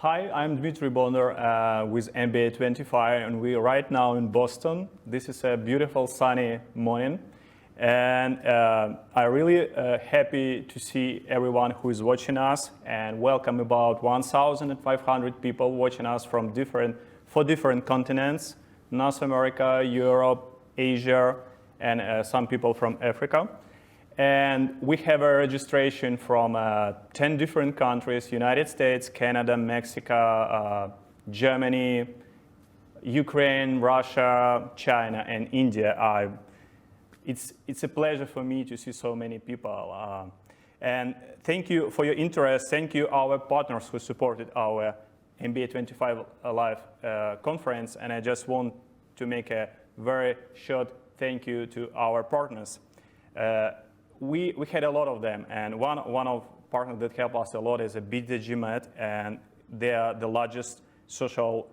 Hi, I'm Dmitry Bonder with MBA 25, and we're right now in Boston. This is a beautiful sunny morning, and I'm really happy to see everyone who is watching us, and welcome about 1,500 people watching us from different continents: North America, Europe, Asia, and some people from Africa. And we have a registration from 10 different countries: United States, Canada, Mexico, Germany, Ukraine, Russia, China, and India. It's a pleasure for me to see so many people. And thank you for your interest. Thank you our partners who supported our MBA 25 Live conference. And I just want to make a very short thank you to our partners. We had a lot of them, and one of partners that helped us a lot is a GMAT, and they are the largest social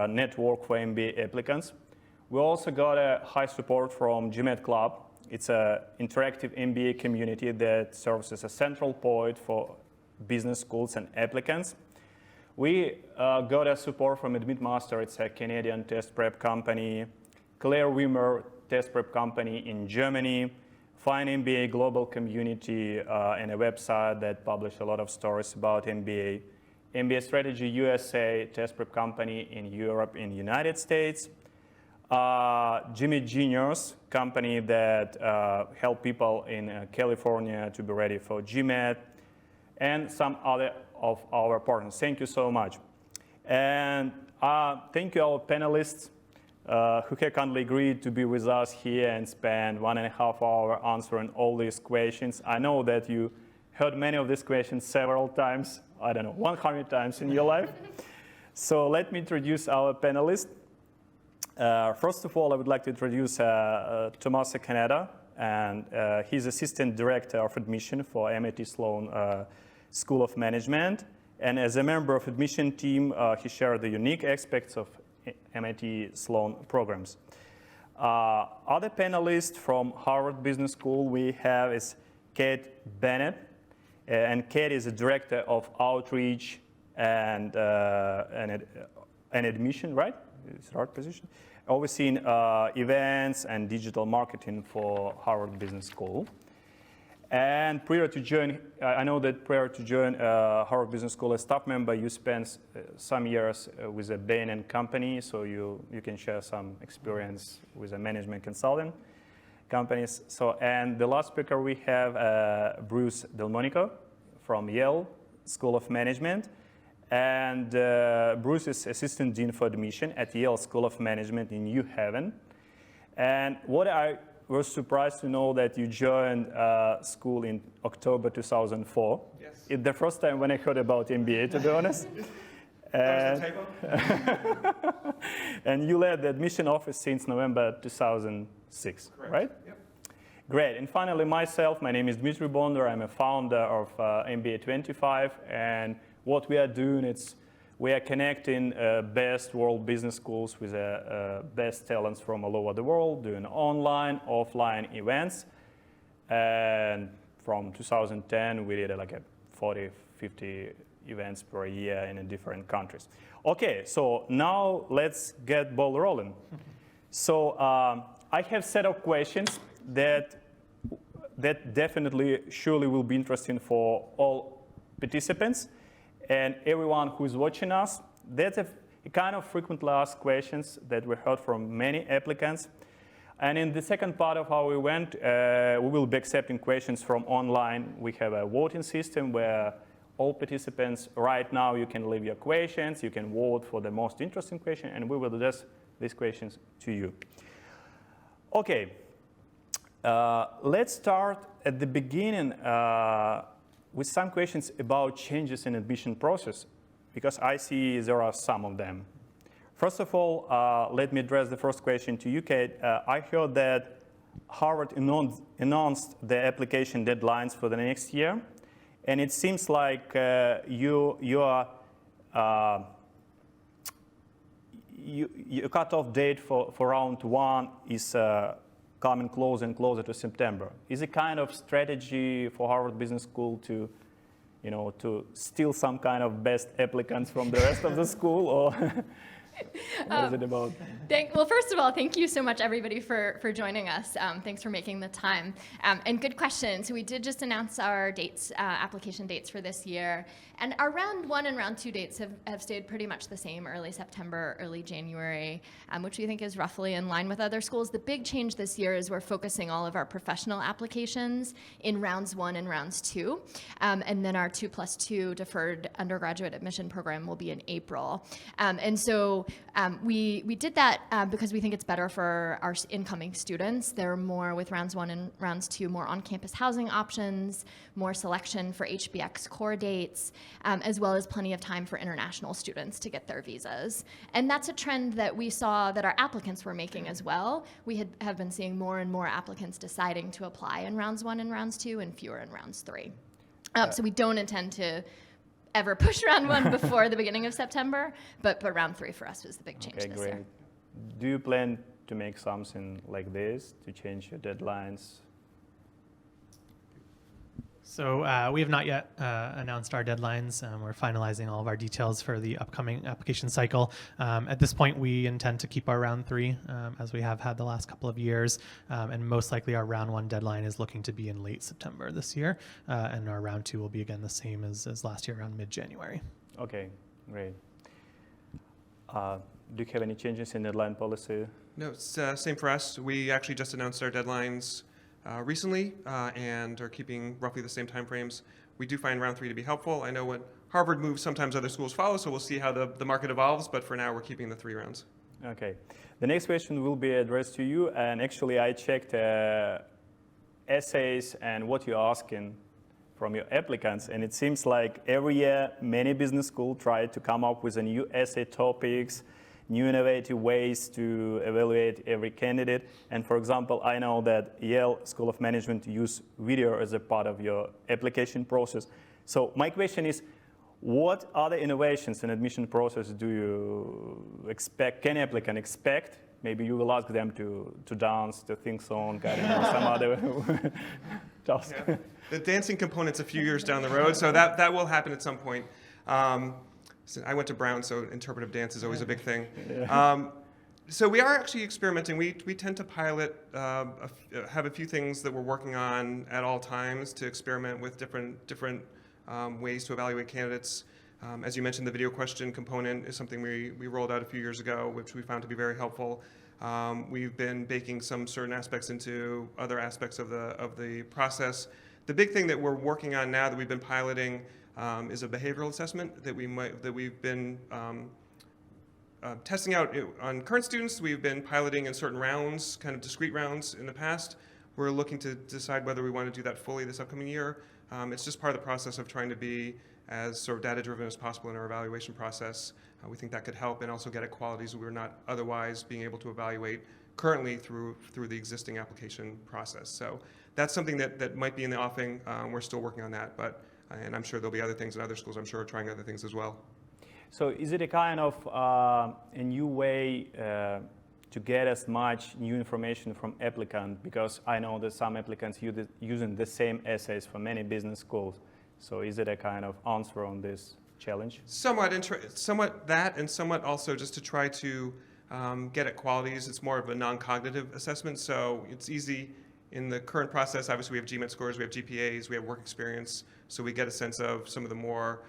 network for MBA applicants. We also got a high support from GMAT Club. It's an interactive MBA community that serves as a central point for business schools and applicants. We got a support from AdmitMaster. It's a Canadian test prep company, Claire Wimmer test prep company in Germany, Fine MBA global community, and a website that published a lot of stories about MBA. MBA Strategy USA, test prep company in Europe and United States. Jimmy Genius, company that help people in California to be ready for GMAT, and some other of our partners. Thank you so much. And thank you our panelists who have kindly agreed to be with us here and spend 1.5 hours answering all these questions. I know that you heard many of these questions several times, 100 times in your life. So let me introduce our panelists. First of all, I would like to introduce Tommaso Caneda, and he's Assistant Director of Admission for MIT Sloan School of Management. And as a member of admission team, he shared the unique aspects of MIT Sloan programs. Other panelists from Harvard Business School we have is Kate Bennett, and Kate is the Director of Outreach and Admission, right? It's the right position. Overseeing events and digital marketing for Harvard Business School. And prior to join, I know that prior to join Harvard Business School as staff member, you spent some years with a Bain & Company, so you can share some experience with a management consulting companies. So, and the last speaker we have Bruce Delmonico from Yale School of Management. And Bruce is Assistant Dean for Admission at Yale School of Management in New Haven. And what I was surprised to know that you joined school in October 2004. Yes. It's the first time when I heard about MBA, to be honest. That was the typo. And you led the admission office since November 2006, Correct. right? Yep. Great. And finally, myself, my name is Dmitry Bonder. I'm a founder of MBA 25. And what we are doing is we are connecting best world business schools with best talents from all over the world, doing online, offline events. And from 2010, we did like 40, 50 events per year in different countries. Okay, so now let's get ball rolling. So I have set of questions that definitely, surely will be interesting for all participants. And everyone who is watching us, that's a kind of frequently asked questions that we heard from many applicants. And in the second part of how we went, we will be accepting questions from online. We have a voting system where all participants, right now, you can leave your questions. You can vote for the most interesting question, and we will address these questions to you. OK, let's start at the beginning with some questions about changes in admission process, because I see there are some of them. First of all, let me address the first question to you, Kate. I heard that Harvard announced the application deadlines for the next year, and it seems like your cutoff date for round one is coming closer and closer to September. Is it kind of strategy for Harvard Business School to to steal some kind of best applicants from the rest of the school, or what is it about? Well, first of all, thank you so much, everybody, for joining us. Thanks for making the time. And good question. So we did just announce our dates, application dates for this year. And our round 1 and round 2 dates have stayed pretty much the same, early September, early January, which we think is roughly in line with other schools. The big change this year is we're focusing all of our professional applications in rounds 1 and rounds 2. And then our 2+2 deferred undergraduate admission program will be in April. And so we did that because we think it's better for our incoming students. There are more, with rounds 1 and rounds 2, more on-campus housing options, more selection for HBX core dates, as well as plenty of time for international students to get their visas. And that's a trend that we saw that our applicants were making as well. We have been seeing more and more applicants deciding to apply in rounds 1 and rounds 2 and fewer in rounds 3. So we don't intend to ever push round 1 before the beginning of September, but round 3 for us was the big change this year. Do you plan to make something like this, to change your deadlines? So we have not yet announced our deadlines. We're finalizing all of our details for the upcoming application cycle. At this point, we intend to keep our round 3 as we have had the last couple of years. And most likely our round 1 deadline is looking to be in late September this year. And our round 2 will be again the same as last year, around mid-January. Okay, great. Do you have any changes in deadline policy? No, it's same for us. We actually just announced our deadlines recently and are keeping roughly the same timeframes. We do find round 3 to be helpful. I know when Harvard moves, sometimes other schools follow, so we'll see how the market evolves, but for now we're keeping the 3 rounds. Okay. The next question will be addressed to you, and actually I checked essays and what you're asking from your applicants, and it seems like every year many business schools try to come up with a new essay topics, new innovative ways to evaluate every candidate. And for example, I know that Yale School of Management use video as a part of your application process. So my question is, what other innovations in admission process do you expect, can applicant expect? Maybe you will ask them to dance, to think song, some other task. Yeah. The dancing component's a few years down the road, so that will happen at some point. So I went to Brown, so interpretive dance is always a big thing. Yeah. So we are actually experimenting. We tend to pilot, have a few things that we're working on at all times to experiment with different ways to evaluate candidates. As you mentioned, the video question component is something we rolled out a few years ago, which we found to be very helpful. We've been baking some certain aspects into other aspects of the process. The big thing that we're working on now that we've been piloting is a behavioral assessment that we've been testing out on current students. We've been piloting in certain rounds, kind of discrete rounds in the past. We're looking to decide whether we want to do that fully this upcoming year. It's just part of the process of trying to be as sort of data-driven as possible in our evaluation process. We think that could help and also get at qualities we're not otherwise being able to evaluate currently through the existing application process. So that's something that might be in the offing. We're still working on that, and I'm sure there'll be other things in other schools. I'm sure are trying other things as well. So is it a kind of a new way to get as much new information from applicant? Because I know that some applicants using the same essays for many business schools. So is it a kind of answer on this challenge? Somewhat that, and somewhat also just to try to get at qualities. It's more of a non-cognitive assessment, so it's easy. In the current process, obviously we have GMAT scores, we have GPAs, we have work experience, so we get a sense of some of the more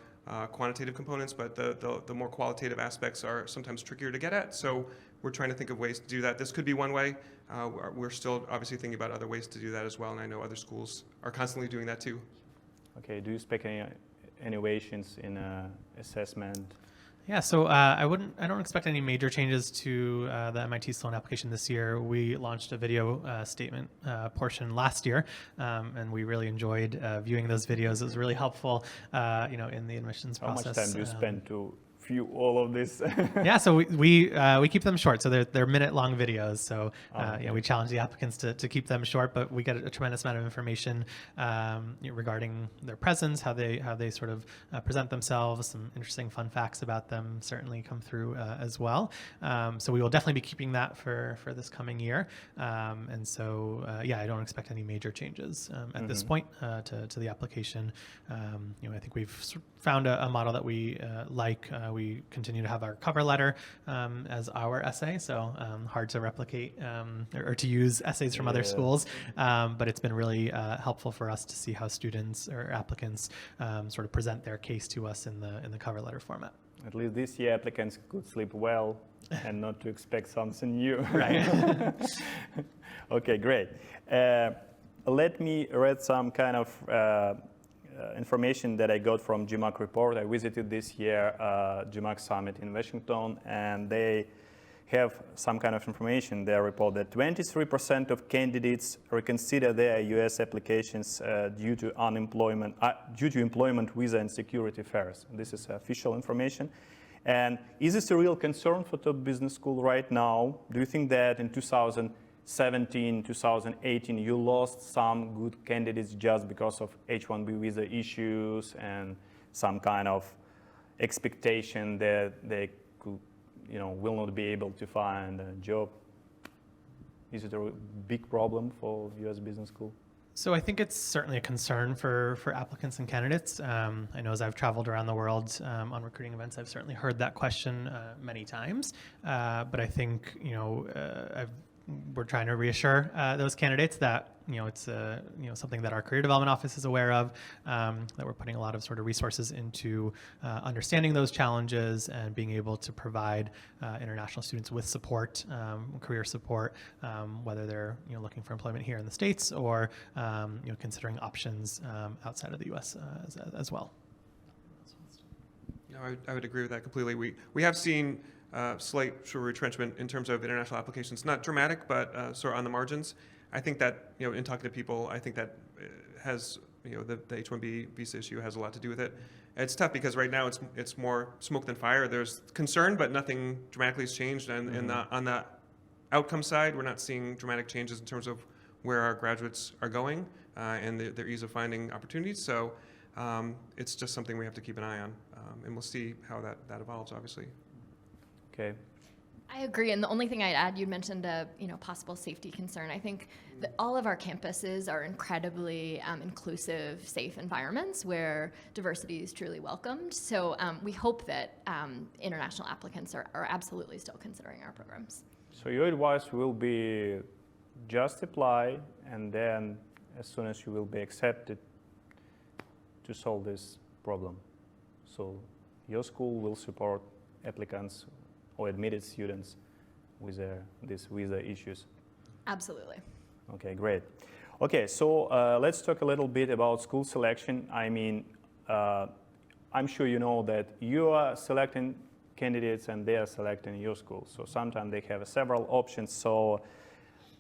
quantitative components, but the more qualitative aspects are sometimes trickier to get at, so we're trying to think of ways to do that. This could be one way. We're still obviously thinking about other ways to do that as well, and I know other schools are constantly doing that too. Okay, do you expect any innovations in assessment? Yeah, so I don't expect any major changes to the MIT Sloan application this year. We launched a video statement portion last year, and we really enjoyed viewing those videos. It was really helpful, in the admissions process. How much time do you spend to view all of this? Yeah, so we keep them short. So they're minute-long videos. So we challenge the applicants to keep them short, but we get a tremendous amount of information regarding their presence, how they sort of present themselves. Some interesting fun facts about them certainly come through as well. So we will definitely be keeping that for this coming year. And so I don't expect any major changes at this point to the application. I think we've found a model that we like. We continue to have our cover letter as our essay, so hard to replicate or to use essays from other schools, but it's been really helpful for us to see how students or applicants sort of present their case to us in the cover letter format. At least this year applicants could sleep well and not to expect something new. Right. Okay, great. Let me read some kind of information that I got from GMAC report. I visited this year GMAC Summit in Washington, and they have some kind of information. They report that 23% of candidates reconsider their U.S. applications due to employment, visa, and security affairs. This is official information. And is this a real concern for top business school right now? Do you think that in 2017, 2018, you lost some good candidates just because of H-1B visa issues and some kind of expectation that they could, will not be able to find a job? Is it a big problem for U.S. business school? So I think it's certainly a concern for applicants and candidates. I know as I've traveled around the world on recruiting events, I've certainly heard that question many times. But I think, we're trying to reassure those candidates that it's something that our career development office is aware of, that we're putting a lot of sort of resources into understanding those challenges and being able to provide international students with support, career support, whether they're looking for employment here in the States or considering options outside of the U.S. as well. No, I would agree with that completely. We have seen slight sort of retrenchment in terms of international applications, not dramatic, but sort of on the margins. I think that, in talking to people, I think that has, the H-1B visa issue has a lot to do with it. It's tough because right now it's more smoke than fire. There's concern, but nothing dramatically has changed. And on the outcome side, we're not seeing dramatic changes in terms of where our graduates are going and their ease of finding opportunities. So it's just something we have to keep an eye on. And we'll see how that evolves, obviously. Okay. I agree, and the only thing I'd add, you mentioned a possible safety concern. I think that all of our campuses are incredibly inclusive, safe environments where diversity is truly welcomed. So we hope that international applicants are absolutely still considering our programs. So your advice will be just apply, and then as soon as you will be accepted, to solve this problem. So your school will support applicants or admitted students with these visa issues. Absolutely. Okay, great. Okay, so let's talk a little bit about school selection. I mean, I'm sure you know that you are selecting candidates and they are selecting your school. So sometimes they have several options. So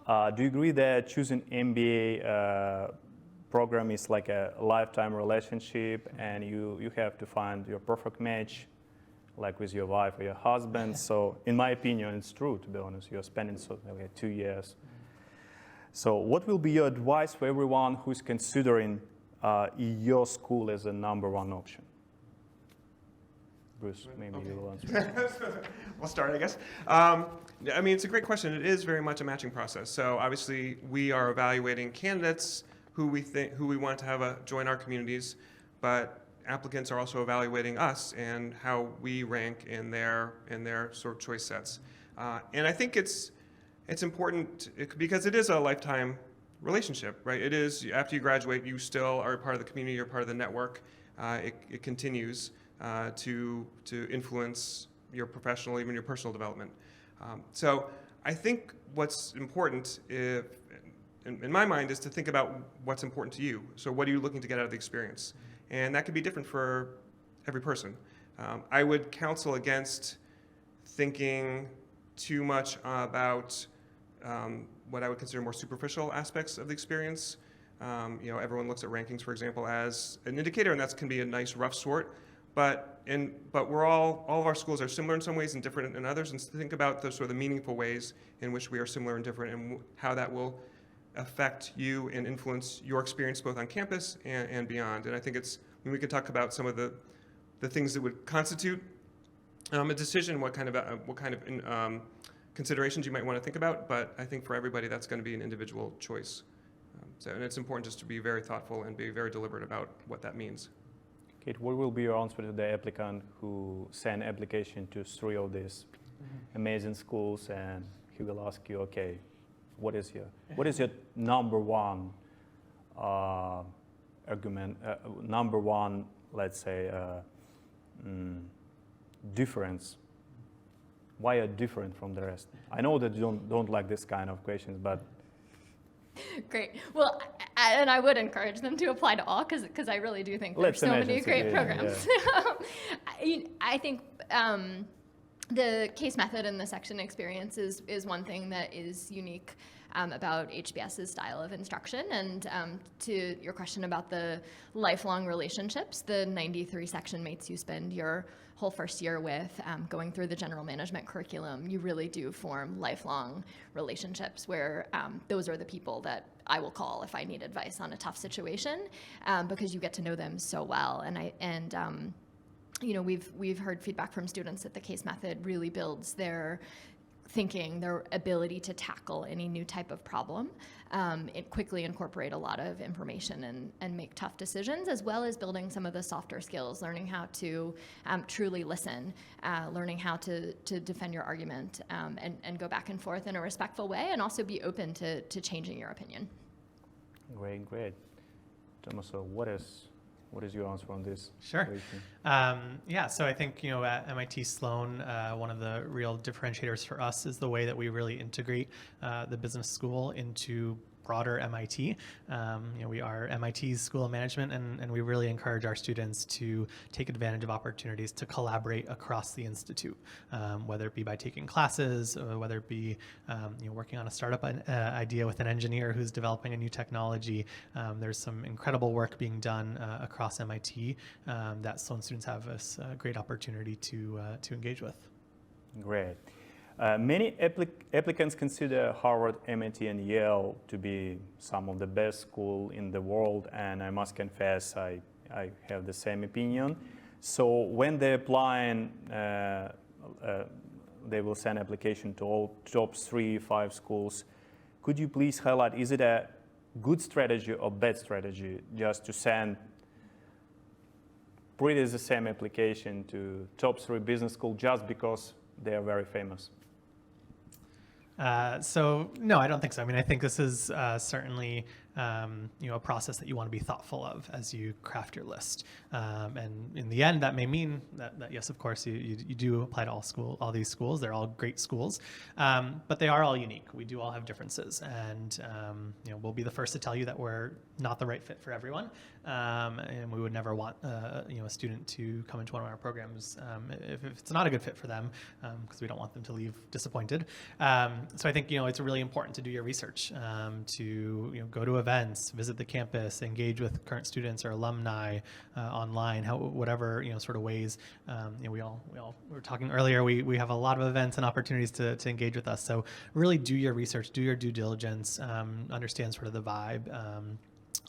do you agree that choosing MBA program is like a lifetime relationship and you have to find your perfect match, like with your wife or your husband? So in my opinion, it's true, to be honest. You're spending 2 years. So what will be your advice for everyone who's considering your school as a number one option? Bruce, maybe you will answer. We'll start, I guess. I mean, it's a great question. It is very much a matching process. So obviously, we are evaluating candidates who we want to have join our communities, but applicants are also evaluating us and how we rank in their sort of choice sets. And I think it's important because it is a lifetime relationship, right? It is, after you graduate, you still are part of the community, you're part of the network. It continues to influence your professional, even your personal development. So I think what's important, in my mind, is to think about what's important to you. So what are you looking to get out of the experience? And that could be different for every person. I would counsel against thinking too much about what I would consider more superficial aspects of the experience. Everyone looks at rankings, for example, as an indicator, and that can be a nice rough sort. but we're all of our schools are similar in some ways and different in others, and think about the sort of the meaningful ways in which we are similar and different, and how that will affect you and influence your experience both on campus and beyond. And I think we could talk about some of the things that would constitute a decision, what kind of considerations you might want to think about, but I think for everybody that's going to be an individual choice. And it's important just to be very thoughtful and be very deliberate about what that means. Kate, what will be your answer to the applicant who sent application to 3 of these amazing schools, and he will ask you, okay, what is your number one argument, number one, let's say, difference? Why are different from the rest? I know that you don't like this kind of questions, but great. Well, and I would encourage them to apply to all, because I really do think there's so many great programs. Yeah. I think the case method and the section experience is one thing that is unique about HBS's style of instruction. And to your question about the lifelong relationships, the 93 section mates you spend your whole first year with, going through the general management curriculum, you really do form lifelong relationships where those are the people that I will call if I need advice on a tough situation, because you get to know them so well. And we've heard feedback from students that the case method really builds their thinking, their ability to tackle any new type of problem, quickly incorporate a lot of information and make tough decisions, as well as building some of the softer skills, learning how to truly listen, learning how to defend your argument, and go back and forth in a respectful way, and also be open to changing your opinion. Great. Tomaso, what is your answer on this? Sure. So I think, at MIT Sloan, one of the real differentiators for us is the way that we really integrate the business school into broader MIT. We are MIT's School of Management, and we really encourage our students to take advantage of opportunities to collaborate across the institute, whether it be by taking classes, or whether it be working on a startup idea with an engineer who's developing a new technology. There's some incredible work being done across MIT that Sloan students have a great opportunity to engage with. Great. Many applicants consider Harvard, MIT, and Yale to be some of the best schools in the world, and I must confess I have the same opinion. So when they're applying, they will send application to all top 3-5 schools. Could you please highlight, is it a good strategy or bad strategy just to send pretty the same application to top 3 business school just because they are very famous? No, I don't think so. I mean, I think this is certainly a process that you want to be thoughtful of as you craft your list. And in the end, that may mean that yes, of course, you do apply to all these schools. They're all great schools, but they are all unique. We do all have differences, and we'll be the first to tell you that we're not the right fit for everyone, and we would never want a student to come into one of our programs if it's not a good fit for them, because we don't want them to leave disappointed. So I think it's really important to do your research, to go to events, visit the campus, engage with current students or alumni online, whatever sort of ways. We were talking earlier. We have a lot of events and opportunities to engage with us. So really do your research, do your due diligence, understand sort of the vibe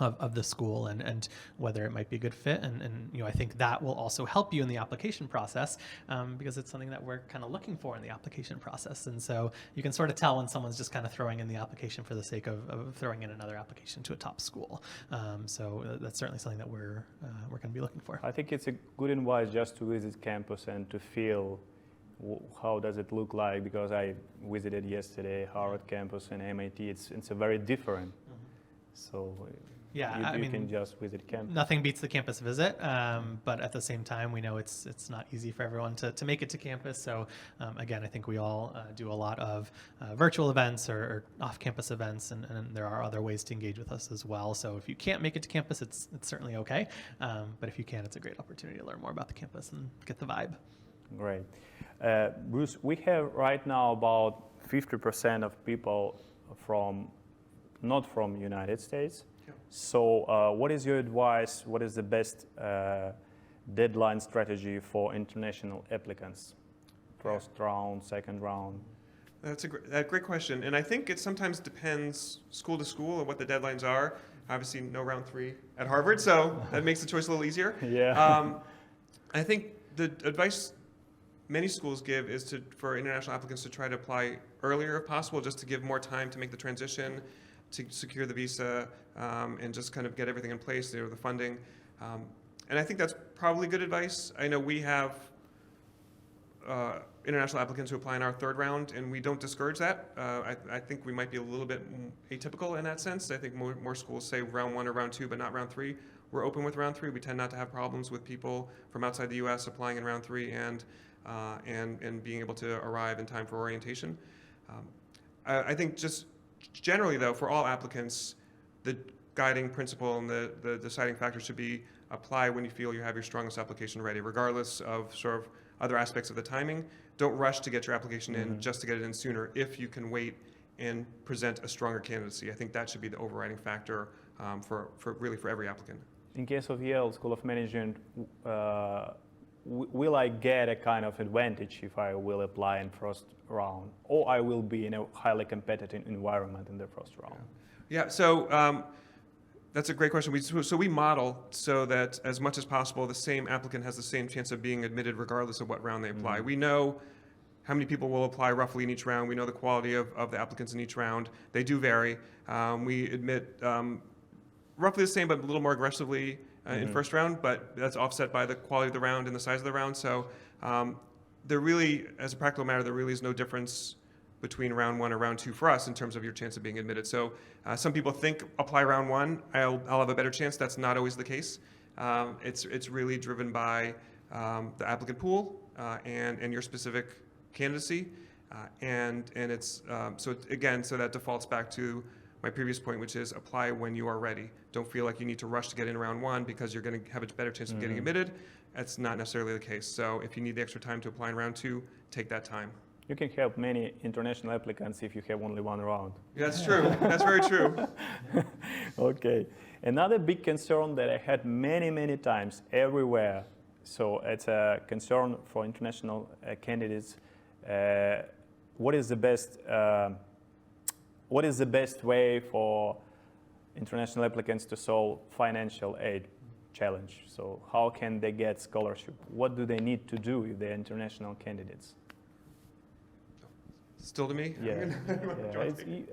of the school and whether it might be a good fit. And I think that will also help you in the application process, because it's something that we're kind of looking for in the application process. And so you can sort of tell when someone's just kind of throwing in the application for the sake of throwing in another application to a top school. So that's certainly something that we're going to be looking for. I think it's a good advice just to visit campus and to feel how does it look like, because I visited yesterday Harvard campus and MIT. It's a very different. Mm-hmm. So yeah, you can just visit campus. Nothing beats the campus visit, but at the same time, we know it's not easy for everyone to make it to campus. So again, I think we all do a lot of virtual events or off-campus events, and there are other ways to engage with us as well. So if you can't make it to campus, it's certainly okay. But if you can, it's a great opportunity to learn more about the campus and get the vibe. Great. Bruce, we have right now about 50% of people not from United States. So what is your advice? What is the best deadline strategy for international applicants? First round, second round? That's a great question, and I think it sometimes depends school to school and what the deadlines are. Obviously, no round 3 at Harvard, so that makes the choice a little easier. Yeah. I think the advice many schools give is for international applicants to try to apply earlier if possible, just to give more time to make the transition, to secure the visa, and just kind of get everything in place, the funding. And I think that's probably good advice. I know we have international applicants who apply in our 3rd round, and we don't discourage that. I think we might be a little bit atypical in that sense. I think more schools say round 1 or round 2, but not round 3. We're open with round 3. We tend not to have problems with people from outside the U.S. applying in round 3 and being able to arrive in time for orientation. I think just generally, though, for all applicants, the guiding principle and the deciding factor should be apply when you feel you have your strongest application ready, regardless of sort of other aspects of the timing. Don't rush to get your application in just to get it in sooner if you can wait and present a stronger candidacy. I think that should be the overriding factor for every applicant. In case of Yale School of Management, will I get a kind of advantage if I will apply in first round, or I will be in a highly competitive environment in the first round? Yeah, so that's a great question. We model so that as much as possible, the same applicant has the same chance of being admitted regardless of what round they apply. We know how many people will apply roughly in each round. We know the quality of the applicants in each round. They do vary. We admit roughly the same, but a little more aggressively in first round, but that's offset by the quality of the round and the size of the round. So there really, as a practical matter, there really is no difference between round 1 or round 2 for us in terms of your chance of being admitted. So some people think apply round 1, I'll have a better chance. That's not always the case. It's really driven by the applicant pool and your specific candidacy. And it's so that defaults back to my previous point, which is apply when you are ready. Don't feel like you need to rush to get in round 1 because you're going to have a better chance of getting admitted. That's not necessarily the case. So if you need the extra time to apply in round 2, take that time. You can have many international applicants if you have only one round. That's true. That's very true. Okay. Another big concern that I had many times everywhere, so it's a concern for international candidates, what is the best way for international applicants to solve financial aid challenge? So how can they get scholarship? What do they need to do if they're international candidates? Still to me? Yeah,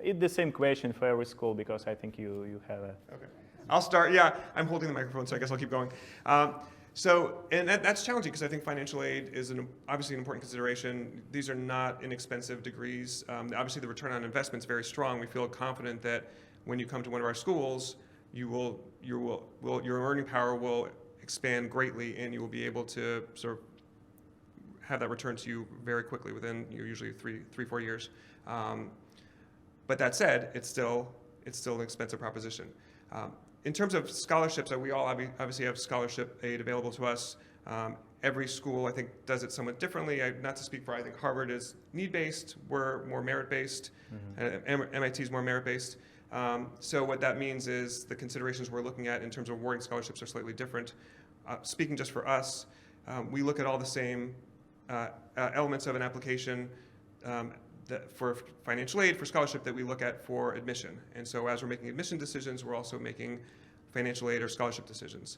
it's the same question for every school because I think you have a... Okay. I'll start. Yeah, I'm holding the microphone, so I guess I'll keep going. That's challenging because I think financial aid is obviously an important consideration. These are not inexpensive degrees. Obviously, the return on investment is very strong. We feel confident that when you come to one of our schools, your earning power will expand greatly, and you will be able to sort of have that return to you very quickly within usually 3-4 years. But that said, it's still an expensive proposition. In terms of scholarships, we all obviously have scholarship aid available to us. Every school, I think, does it somewhat differently. Not to speak for, I think Harvard is need-based. We're more merit-based. MIT is more merit-based. So what that means is the considerations we're looking at in terms of awarding scholarships are slightly different. Speaking just for us, we look at all the same elements of an application for financial aid, for scholarship, that we look at for admission. And so as we're making admission decisions, we're also making financial aid or scholarship decisions.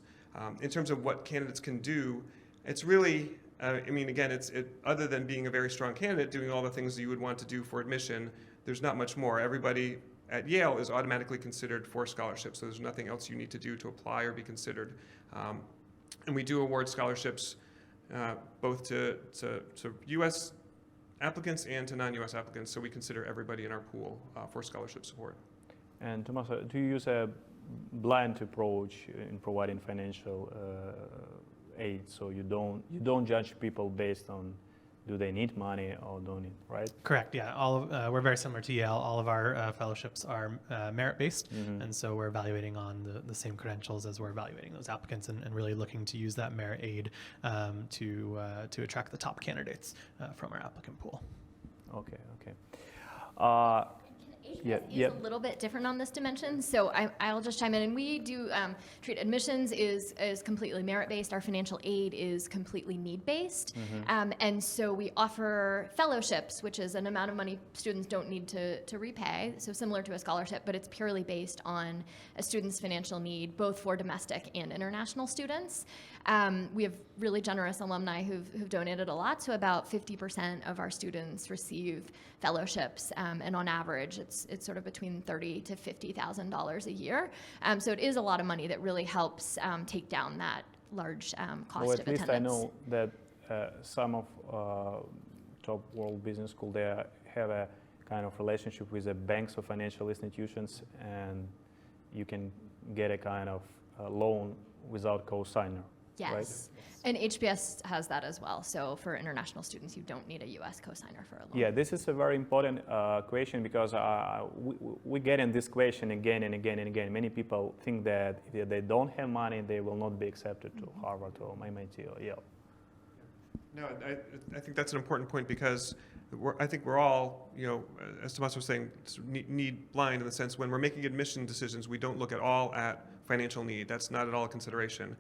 In terms of what candidates can do, it's really, other than being a very strong candidate, doing all the things that you would want to do for admission, there's not much more. Everybody at Yale is automatically considered for scholarship, so there's nothing else you need to do to apply or be considered. And we do award scholarships both to U.S. applicants and to non-U.S. applicants, so we consider everybody in our pool for scholarship support. And Tommaso, do you use a blind approach in providing financial aid? So you don't judge people based on do they need money or don't need, right? Correct. Yeah. We're very similar to Yale. All of our fellowships are merit-based, and so we're evaluating on the same credentials as we're evaluating those applicants, and really looking to use that merit aid to attract the top candidates from our applicant pool. Okay. HBS is a little bit different on this dimension, so I'll just chime in. And we do treat admissions is completely merit-based. Our financial aid is completely need-based. And so we offer fellowships, which is an amount of money students don't need to repay, so similar to a scholarship, but it's purely based on a student's financial need, both for domestic and international students. We have really generous alumni who've donated a lot, so about 50% of our students receive fellowships, and on average, it's sort of between $30,000 to $50,000 a year. So it is a lot of money that really helps take down that large cost of attendance. Well, at least I know that some of top world business school, they have a kind of relationship with the banks or financial institutions, and you can get a kind of loan without co-signer. Yes, right? And HBS has that as well. So for international students, you don't need a U.S. co-signer for a loan. Yeah, this is a very important question because we get in this question again and again and again. Many people think that if they don't have money, they will not be accepted to Harvard or MIT or Yale. No, I think that's an important point because I think we're all, as Tomas was saying, need blind in the sense when we're making admission decisions, we don't look at all at financial need. That's not at all a consideration.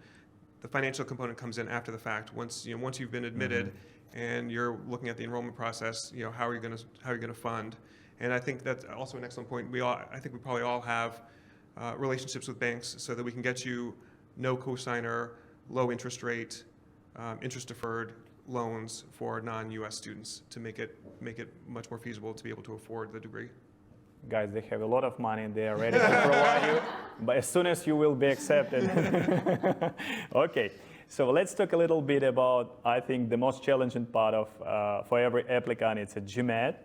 The financial component comes in after the fact. Once you've been admitted and you're looking at the enrollment process, how are you going to fund? And I think that's also an excellent point. I think we probably all have relationships with banks so that we can get you no cosigner, low interest rate, interest deferred loans for non-U.S. students to make it much more feasible to be able to afford the degree. Guys, they have a lot of money. They are ready to provide you, but as soon as you will be accepted. Okay, so let's talk a little bit about, I think, the most challenging part of for every applicant. It's a GMAT.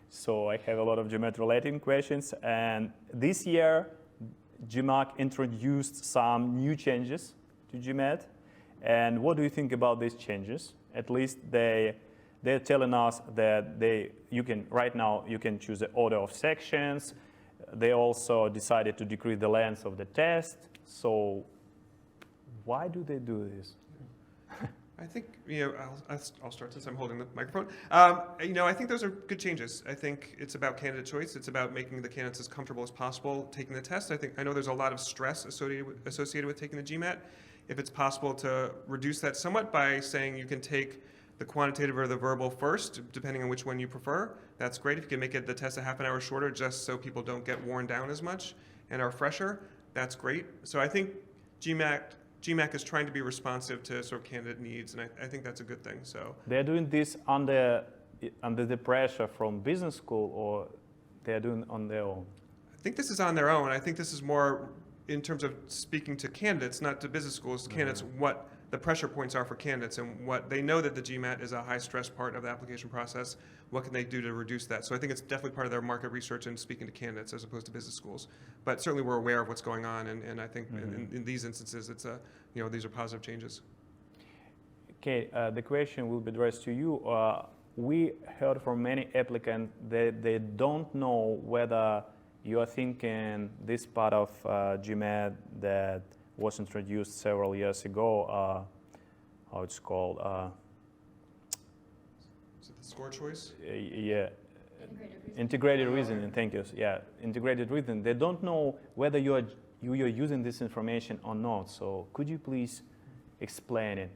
So I have a lot of GMAT-related questions, and this year, GMAT introduced some new changes to GMAT. And what do you think about these changes? At least they're telling us that right now you can choose the order of sections. They also decided to decrease the length of the test. So why do they do this? I think, I'll start since I'm holding the microphone. I think those are good changes. I think it's about candidate choice. It's about making the candidates as comfortable as possible taking the test. I know there's a lot of stress associated with taking the GMAT. If it's possible to reduce that somewhat by saying you can take the quantitative or the verbal first, depending on which one you prefer, that's great. If you can make the test a half an hour shorter just so people don't get worn down as much and are fresher, that's great. So I think GMAT is trying to be responsive to sort of candidate needs, and I think that's a good thing. So they're doing this under the pressure from business school, or they're doing on their own? I think this is on their own. I think this is more in terms of speaking to candidates, not to business schools, candidates, what the pressure points are for candidates and what they know that the GMAT is a high stress part of the application process. What can they do to reduce that? So I think it's definitely part of their market research and speaking to candidates as opposed to business schools. But certainly we're aware of what's going on, and I think in these instances, it's these are positive changes. Okay, the question will be addressed to you. We heard from many applicants that they don't know whether you are thinking this part of GMAT that was introduced several years ago, how it's called? Is it the score choice? Yeah. Integrated reasoning, thank you. Yeah, integrated reasoning. They don't know whether you are using this information or not. So could you please explain it?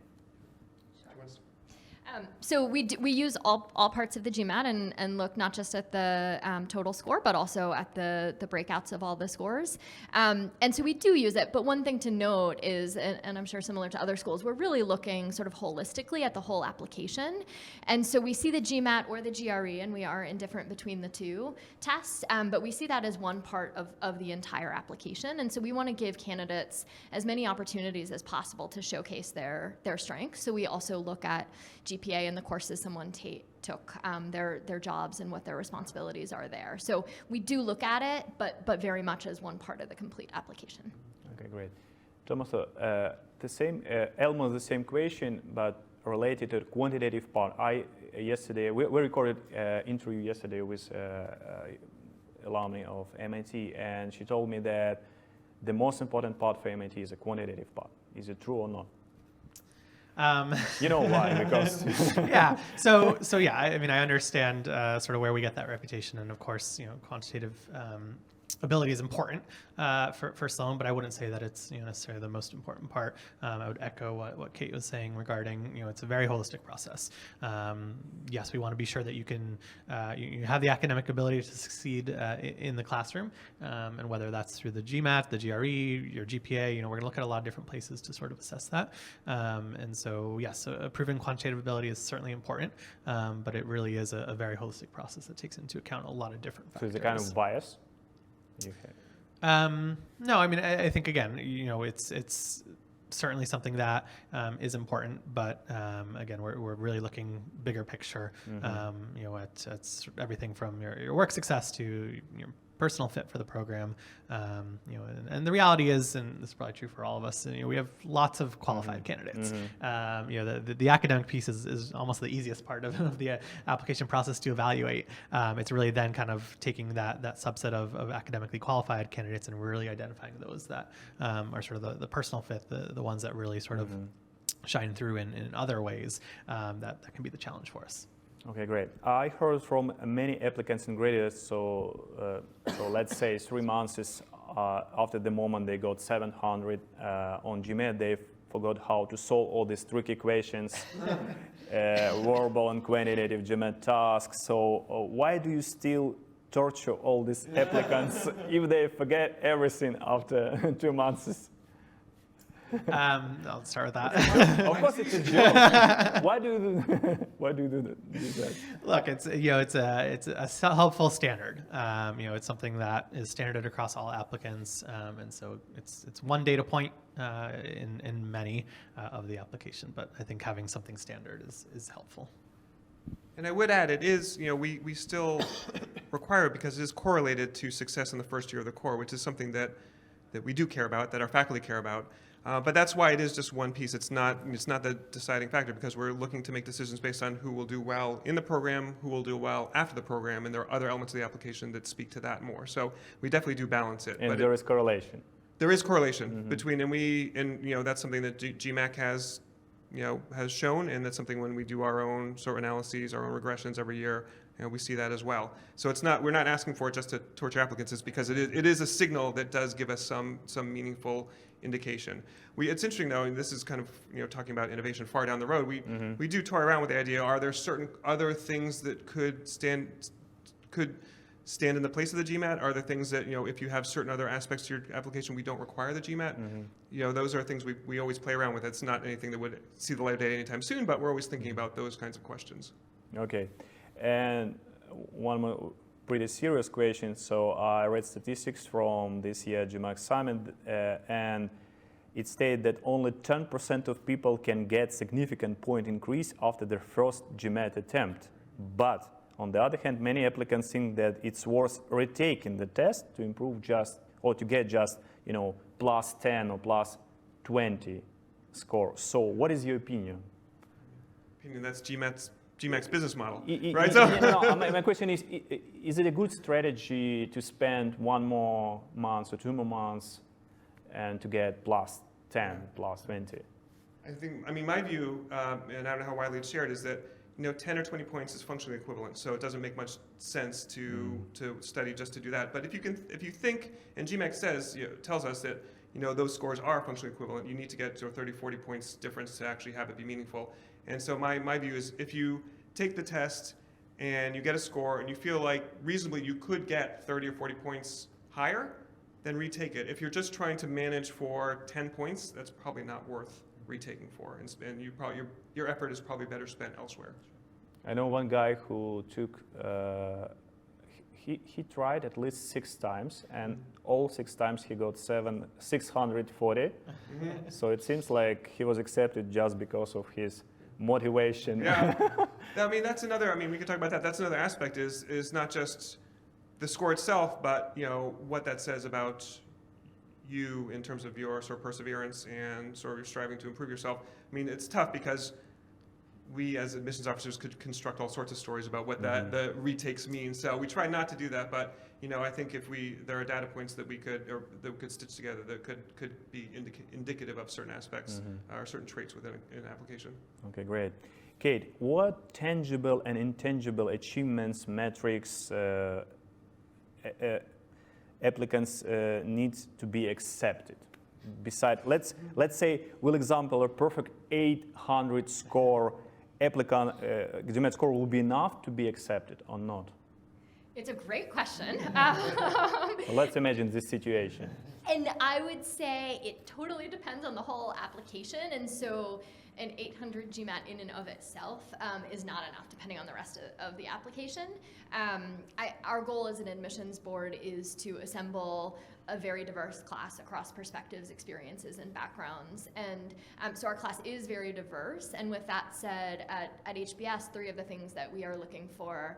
So we use all parts of the GMAT and look not just at the total score, but also at the breakouts of all the scores. And so we do use it. But one thing to note is, and I'm sure similar to other schools, we're really looking sort of holistically at the whole application. And so we see the GMAT or the GRE, and we are indifferent between the two tests, but we see that as one part of the entire application. And so we want to give candidates as many opportunities as possible to showcase their strengths. So we also look at GPA and the courses someone took, their jobs and what their responsibilities are there. So we do look at it, but very much as one part of the complete application. Okay, great. Thomas, almost the same question, but related to the quantitative part. We recorded an interview yesterday with alumni of MIT, and she told me that the most important part for MIT is the quantitative part. Is it true or not? You know why? Because yeah. So yeah. I mean, I understand sort of where we get that reputation, and of course, quantitative ability is important for Sloan, but I wouldn't say that it's necessarily the most important part. I would echo what Kate was saying regarding it's a very holistic process. Yes, we want to be sure that you can you have the academic ability to succeed in the classroom, and whether that's through the GMAT, the GRE, your GPA. We're going to look at a lot of different places to sort of assess that. And so yes, a proven quantitative ability is certainly important, but it really is a very holistic process that takes into account a lot of different factors. So it's a kind of bias. No, I mean, I think again, it's certainly something that is important, but again, we're really looking bigger picture. At everything from your work success to your personal fit for the program. And the reality is, and this is probably true for all of us, we have lots of qualified candidates. The academic piece is almost the easiest part of the application process to evaluate. It's really then kind of taking that subset of academically qualified candidates and really identifying those that are sort of the personal fit, the ones that really sort of shine through in other ways that can be the challenge for us. Okay, great. I heard from many applicants and graduates, so let's say 3 months is after the moment they got 700 on GMAT, they forgot how to solve all these trick equations, verbal and quantitative GMAT tasks. So why do you still torture all these applicants if they forget everything after 2 months? I'll start with that. Of course, it's a joke. Why do you do that? Look, it's a helpful standard. It's something that is standard across all applicants, and so it's one data point in many of the application. But I think having something standard is helpful. And I would add, it is, we still require it because it is correlated to success in the first year of the core, which is something that we do care about, that our faculty care about. But that's why it is just one piece. It's not the deciding factor because we're looking to make decisions based on who will do well in the program, who will do well after the program, and there are other elements of the application that speak to that more. So we definitely do balance it. And but there is correlation. There is correlation between, and that's something that GMAC has shown, and that's something when we do our own sort of analyses, our own regressions every year, we see that as well. So we're not asking for it just to torture applicants. It's because it is a signal that does give us some meaningful indication. It's interesting though, and this is kind of talking about innovation far down the road. We do toy around with the idea: are there certain other things that could stand in the place of the GMAT? Are there things that if you have certain other aspects to your application, we don't require the GMAT? Those are things we always play around with. It's not anything that would see the light of day anytime soon, but we're always thinking about those kinds of questions. Okay, and one more pretty serious question. So I read statistics from this year GMAC Summit, and it stated that only 10% of people can get significant point increase after their first GMAT attempt. But on the other hand, many applicants think that it's worth retaking the test to improve to get just plus 10 or plus 20 score. So what is your opinion? That's GMAC's business model, right? My question is it a good strategy to spend 1 more month or 2 more months and to get plus 10, plus 20? My view, and I don't know how widely it's shared, is that 10 or 20 points is functionally equivalent, so it doesn't make much sense to study just to do that. But if you think, and GMAC tells us that those scores are functionally equivalent, you need to get to a 30, 40 points difference to actually have it be meaningful. And so my view is if you take the test and you get a score and you feel like reasonably you could get 30 or 40 points higher, then retake it. If you're just trying to manage for 10 points, that's probably not worth retaking for. And your effort is probably better spent elsewhere. I know one guy who took, he tried at least 6 times, and all 6 times he got 640. So it seems like he was accepted just because of his motivation. Yeah, that's another. We could talk about that. That's another aspect. Is not just the score itself, but what that says about you in terms of your sort of perseverance and sort of your striving to improve yourself. It's tough because we as admissions officers could construct all sorts of stories about what the retakes mean. So we try not to do that, but I think if there are data points that we could stitch together that could be indicative of certain aspects or certain traits within an application. Okay, great. Kate, what tangible and intangible achievements, metrics, applicants need to be accepted? Besides, let's say, we'll example a perfect 800 score applicant, GMAT score will be enough to be accepted or not? It's a great question. Let's imagine this situation. And I would say it totally depends on the whole application. And so an 800 GMAT in and of itself is not enough, depending on the rest of the application. Our goal as an admissions board is to assemble a very diverse class across perspectives, experiences, and backgrounds. And so our class is very diverse. And with that said, at HBS, 3 of the things that we are looking for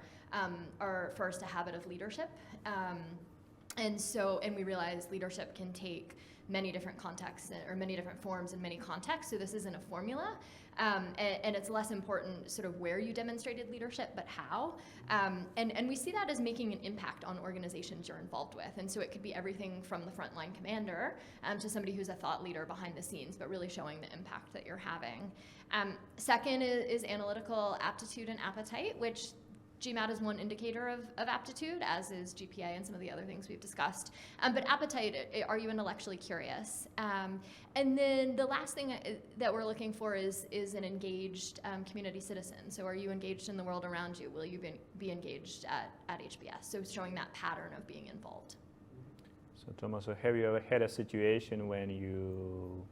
are first a habit of leadership. And we realize leadership can take many different contexts or many different forms in many contexts. So this isn't a formula. And it's less important sort of where you demonstrated leadership, but how. And we see that as making an impact on organizations you're involved with. And so it could be everything from the frontline commander to somebody who's a thought leader behind the scenes, but really showing the impact that you're having. Second is analytical aptitude and appetite, which GMAT is one indicator of aptitude, as is GPA and some of the other things we've discussed. But appetite, are you intellectually curious? And then the last thing that we're looking for is an engaged community citizen. So are you engaged in the world around you? Will you be engaged at HBS? So showing that pattern of being involved. So Thomas, have you ever had a situation when you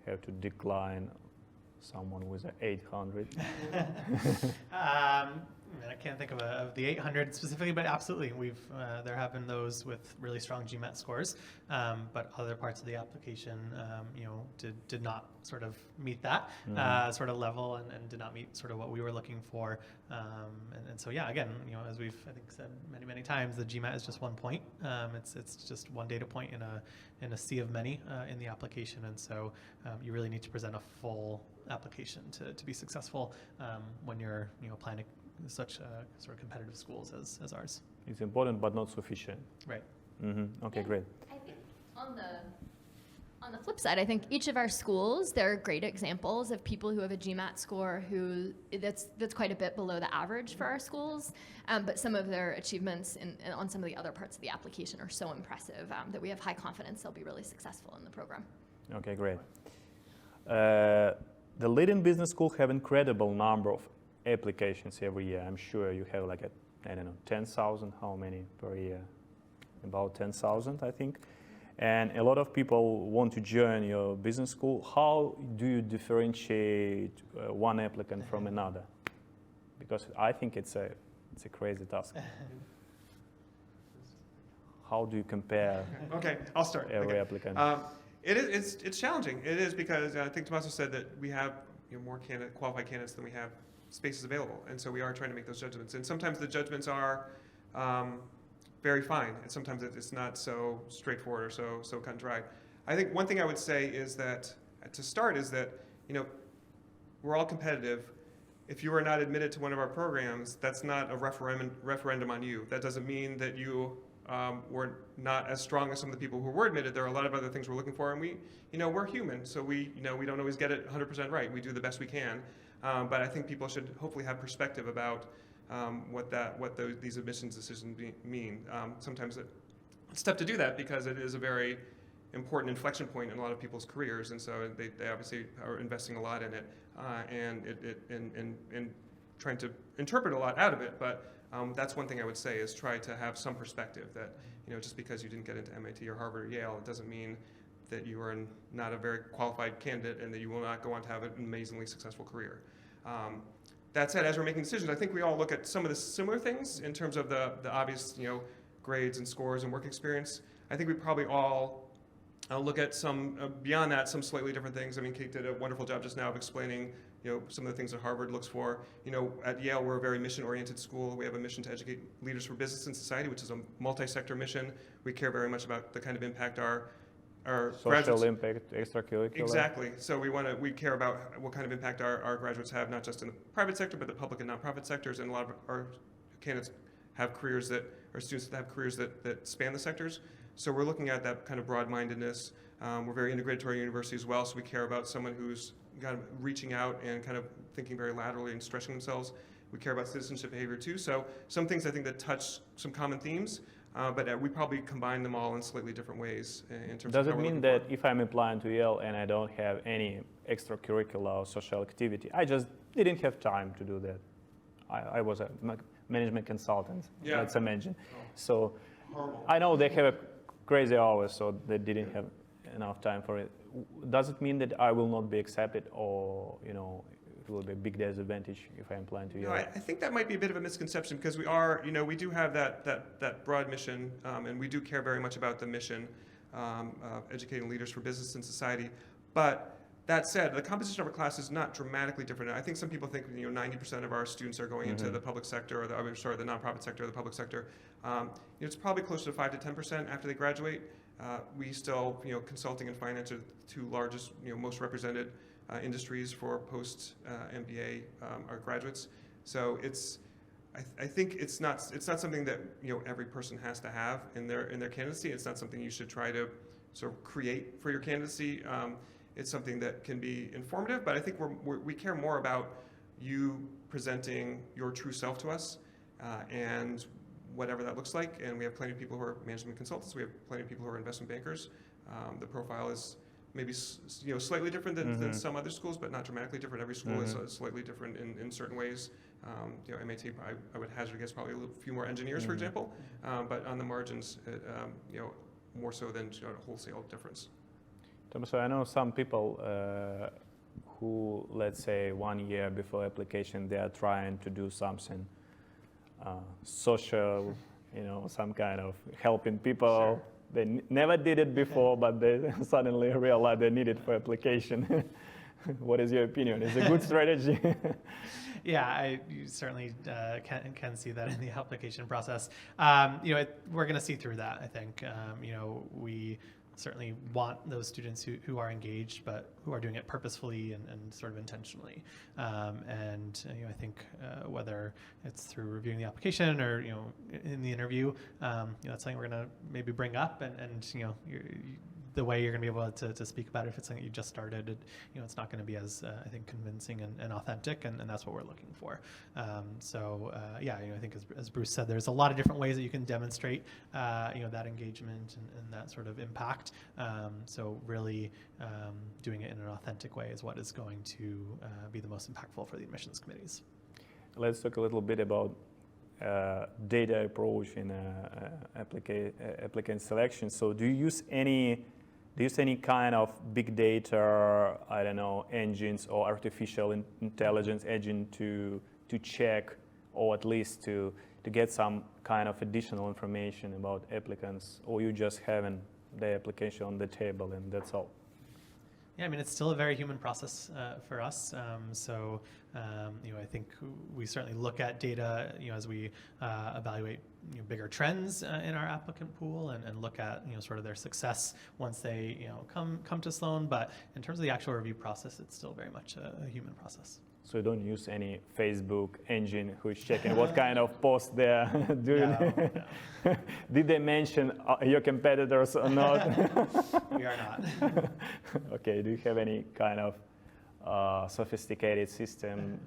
have to decline someone with an 800? I can't think of the 800 specifically, but absolutely, there have been those with really strong GMAT scores, but other parts of the application, did not sort of meet that sort of level and did not meet sort of what we were looking for. And so, yeah, again, as we've I think said many times, the GMAT is just one point. It's just one data point in a sea of many in the application, and so you really need to present a full application to be successful when you're applying to such sort of competitive schools as ours. It's important, but not sufficient. Right. Okay, great. I think on the flip side, I think each of our schools, there are great examples of people who have a GMAT score that's quite a bit below the average for our schools, but some of their achievements on some of the other parts of the application are so impressive that we have high confidence they'll be really successful in the program. Okay, great. The leading business schools have incredible number of applications every year. I'm sure you have 10,000. How many per year? About 10,000, I think. And a lot of people want to join your business school. How do you differentiate one applicant from another? Because I think it's a crazy task. How do you compare? Okay, I'll start. Every applicant. It's challenging. It is because I think Tommaso said that we have more qualified candidates than we have spaces available, and so we are trying to make those judgments. And sometimes the judgments are very fine, and sometimes it's not so straightforward or so cut and dry. I think one thing I would say is that to start is that we're all competitive. If you are not admitted to one of our programs, that's not a referendum on you. That doesn't mean that you were not as strong as some of the people who were admitted. There are a lot of other things we're looking for, and we're human, so we don't always get it 100% right. We do the best we can, but I think people should hopefully have perspective about what these admissions decisions mean. Sometimes it's tough to do that because it is a very important inflection point in a lot of people's careers, and so they obviously are investing a lot in it and trying to interpret a lot out of it. But that's one thing I would say is try to have some perspective that just because you didn't get into MIT or Harvard or Yale, it doesn't mean that you are not a very qualified candidate and that you will not go on to have an amazingly successful career. That said, as we're making decisions, I think we all look at some of the similar things in terms of the obvious grades and scores and work experience. I think we probably all look at some beyond that, some slightly different things. I mean, Kate did a wonderful job just now of explaining some of the things that Harvard looks for. At Yale, we're a very mission-oriented school. We have a mission to educate leaders for business and society, which is a multi-sector mission. We care very much about the kind of impact our our Social graduates. impact, extracurricular. Exactly. So we care about what kind of impact our graduates have, not just in the private sector, but the public and nonprofit sectors. And a lot of our candidates have careers that, or students that have careers that span the sectors. So we're looking at that kind of broad-mindedness. We're very integrated to our university as well, so we care about someone who's kind of reaching out and kind of thinking very laterally and stretching themselves. We care about citizenship behavior too. So some things I think that touch some common themes, but we probably combine them all in slightly different ways in terms Does of it how we're mean looking that forward. if I'm applying to Yale and I don't have any extracurricular or social activity, I just didn't have time to do that? I was a management consultant, Yeah. let's imagine. So Horrible. I know they have a crazy hours, so they didn't have enough time for it. Does it mean that I will not be accepted, or it will be a big disadvantage if I'm applying to Yale? I think that might be a bit of a misconception because we do have that broad mission, and we do care very much about the mission of educating leaders for business and society. But that said, the composition of our class is not dramatically different. I think some people think 90% of our students are going into the public sector, or the nonprofit sector or the public sector. It's probably closer to 5 to 10% after they graduate. We still, consulting and finance are the two largest, most represented industries for post MBA our graduates. So I think it's not something that every person has to have in their candidacy. It's not something you should try to sort of create for your candidacy. It's something that can be informative, but I think we care more about you presenting your true self to us, and whatever that looks like. And we have plenty of people who are management consultants. We have plenty of people who are investment bankers. The profile is maybe slightly different than some other schools, but not dramatically different. Every school is slightly different in certain ways. MAT, I would hazard a guess probably a few more engineers, for example, but on the margins, more so than a wholesale difference. So I know some people who, let's say, 1 year before application, they are trying to do something social, some kind of helping people. Sure. They never did it before, but they suddenly realize they need it for application. What is your opinion? Is it a good strategy? Yeah, you certainly can see that in the application process. We're going to see through that, I think. We certainly want those students who are engaged, but who are doing it purposefully and sort of intentionally. I think whether it's through reviewing the application or in the interview, that's something we're going to maybe bring up, and the way you're going to be able to speak about it, if it's something you just started, it's not going to be as I think convincing and authentic, and that's what we're looking for. I think as Bruce said, there's a lot of different ways that you can demonstrate that engagement and that sort of impact. So really doing it in an authentic way is what is going to be the most impactful for the admissions committees. Let's talk a little bit about data approach in applicant selection. So do you use any kind of big data, engines or artificial intelligence engine to check, or at least to get some kind of additional information about applicants, or you just having the application on the table and that's all? Yeah, it's still a very human process for us. I think we certainly look at data, as we evaluate bigger trends in our applicant pool and look at sort of their success once they come to Sloan. But in terms of the actual review process, it's still very much a human process. So you don't use any Facebook engine who is checking what kind of post they're doing? No. Did they mention your competitors or not? We are not. Okay, do you have any kind of sophisticated system?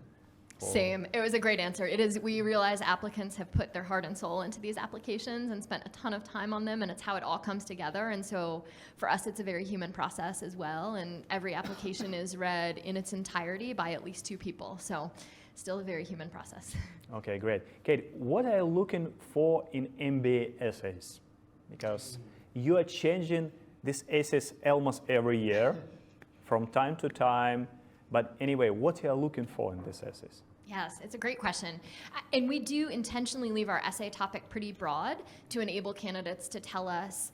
Same. It was a great answer. It is. We realize applicants have put their heart and soul into these applications and spent a ton of time on them, and it's how it all comes together. And so for us, it's a very human process as well. And every application is read in its entirety by at least 2 people. So still a very human process. Okay, great. Kate, what are you looking for in MBA essays? Because you are changing these essays almost every year from time to time. But anyway, what are you looking for in these essays? Yes, it's a great question. And we do intentionally leave our essay topic pretty broad to enable candidates to tell us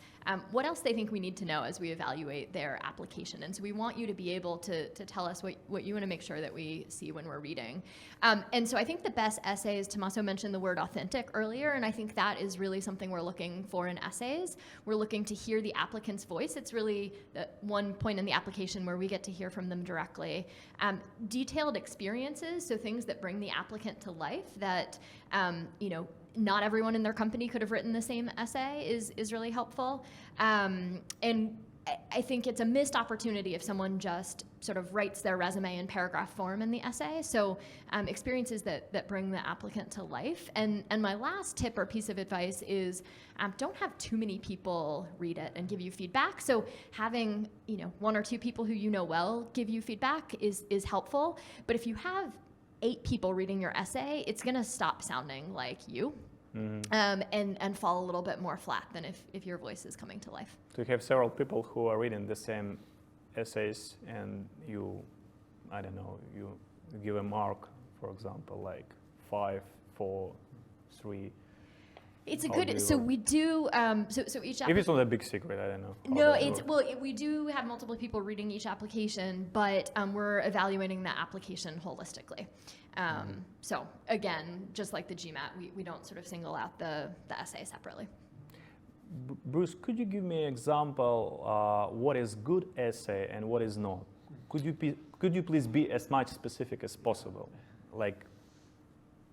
what else they think we need to know as we evaluate their application. And so we want you to be able to tell us what you want to make sure that we see when we're reading. And so I think the best essays, Tommaso mentioned the word authentic earlier, and I think that is really something we're looking for in essays. We're looking to hear the applicant's voice. It's really the one point in the application where we get to hear from them directly. Detailed experiences, so things that bring the applicant to life that, not everyone in their company could have written the same essay is really helpful. And I think it's a missed opportunity if someone just sort of writes their resume in paragraph form in the essay. So experiences that bring the applicant to life. And my last tip or piece of advice is don't have too many people read it and give you feedback. So having one or two people who you know well give you feedback is helpful. But if you have 8 people reading your essay, it's going to stop sounding like you. And fall a little bit more flat than if your voice is coming to life. Do you have several people who are reading the same essays and you give a mark, for example, like 5, 4, 3? It's a good, so we do, so each if it's not a big secret, I don't know. No, we do have multiple people reading each application, but we're evaluating the application holistically. So again, just like the GMAT, we don't sort of single out the essay separately. Bruce, could you give me an example what is good essay and what is not? Could you please be as much specific as possible? Like,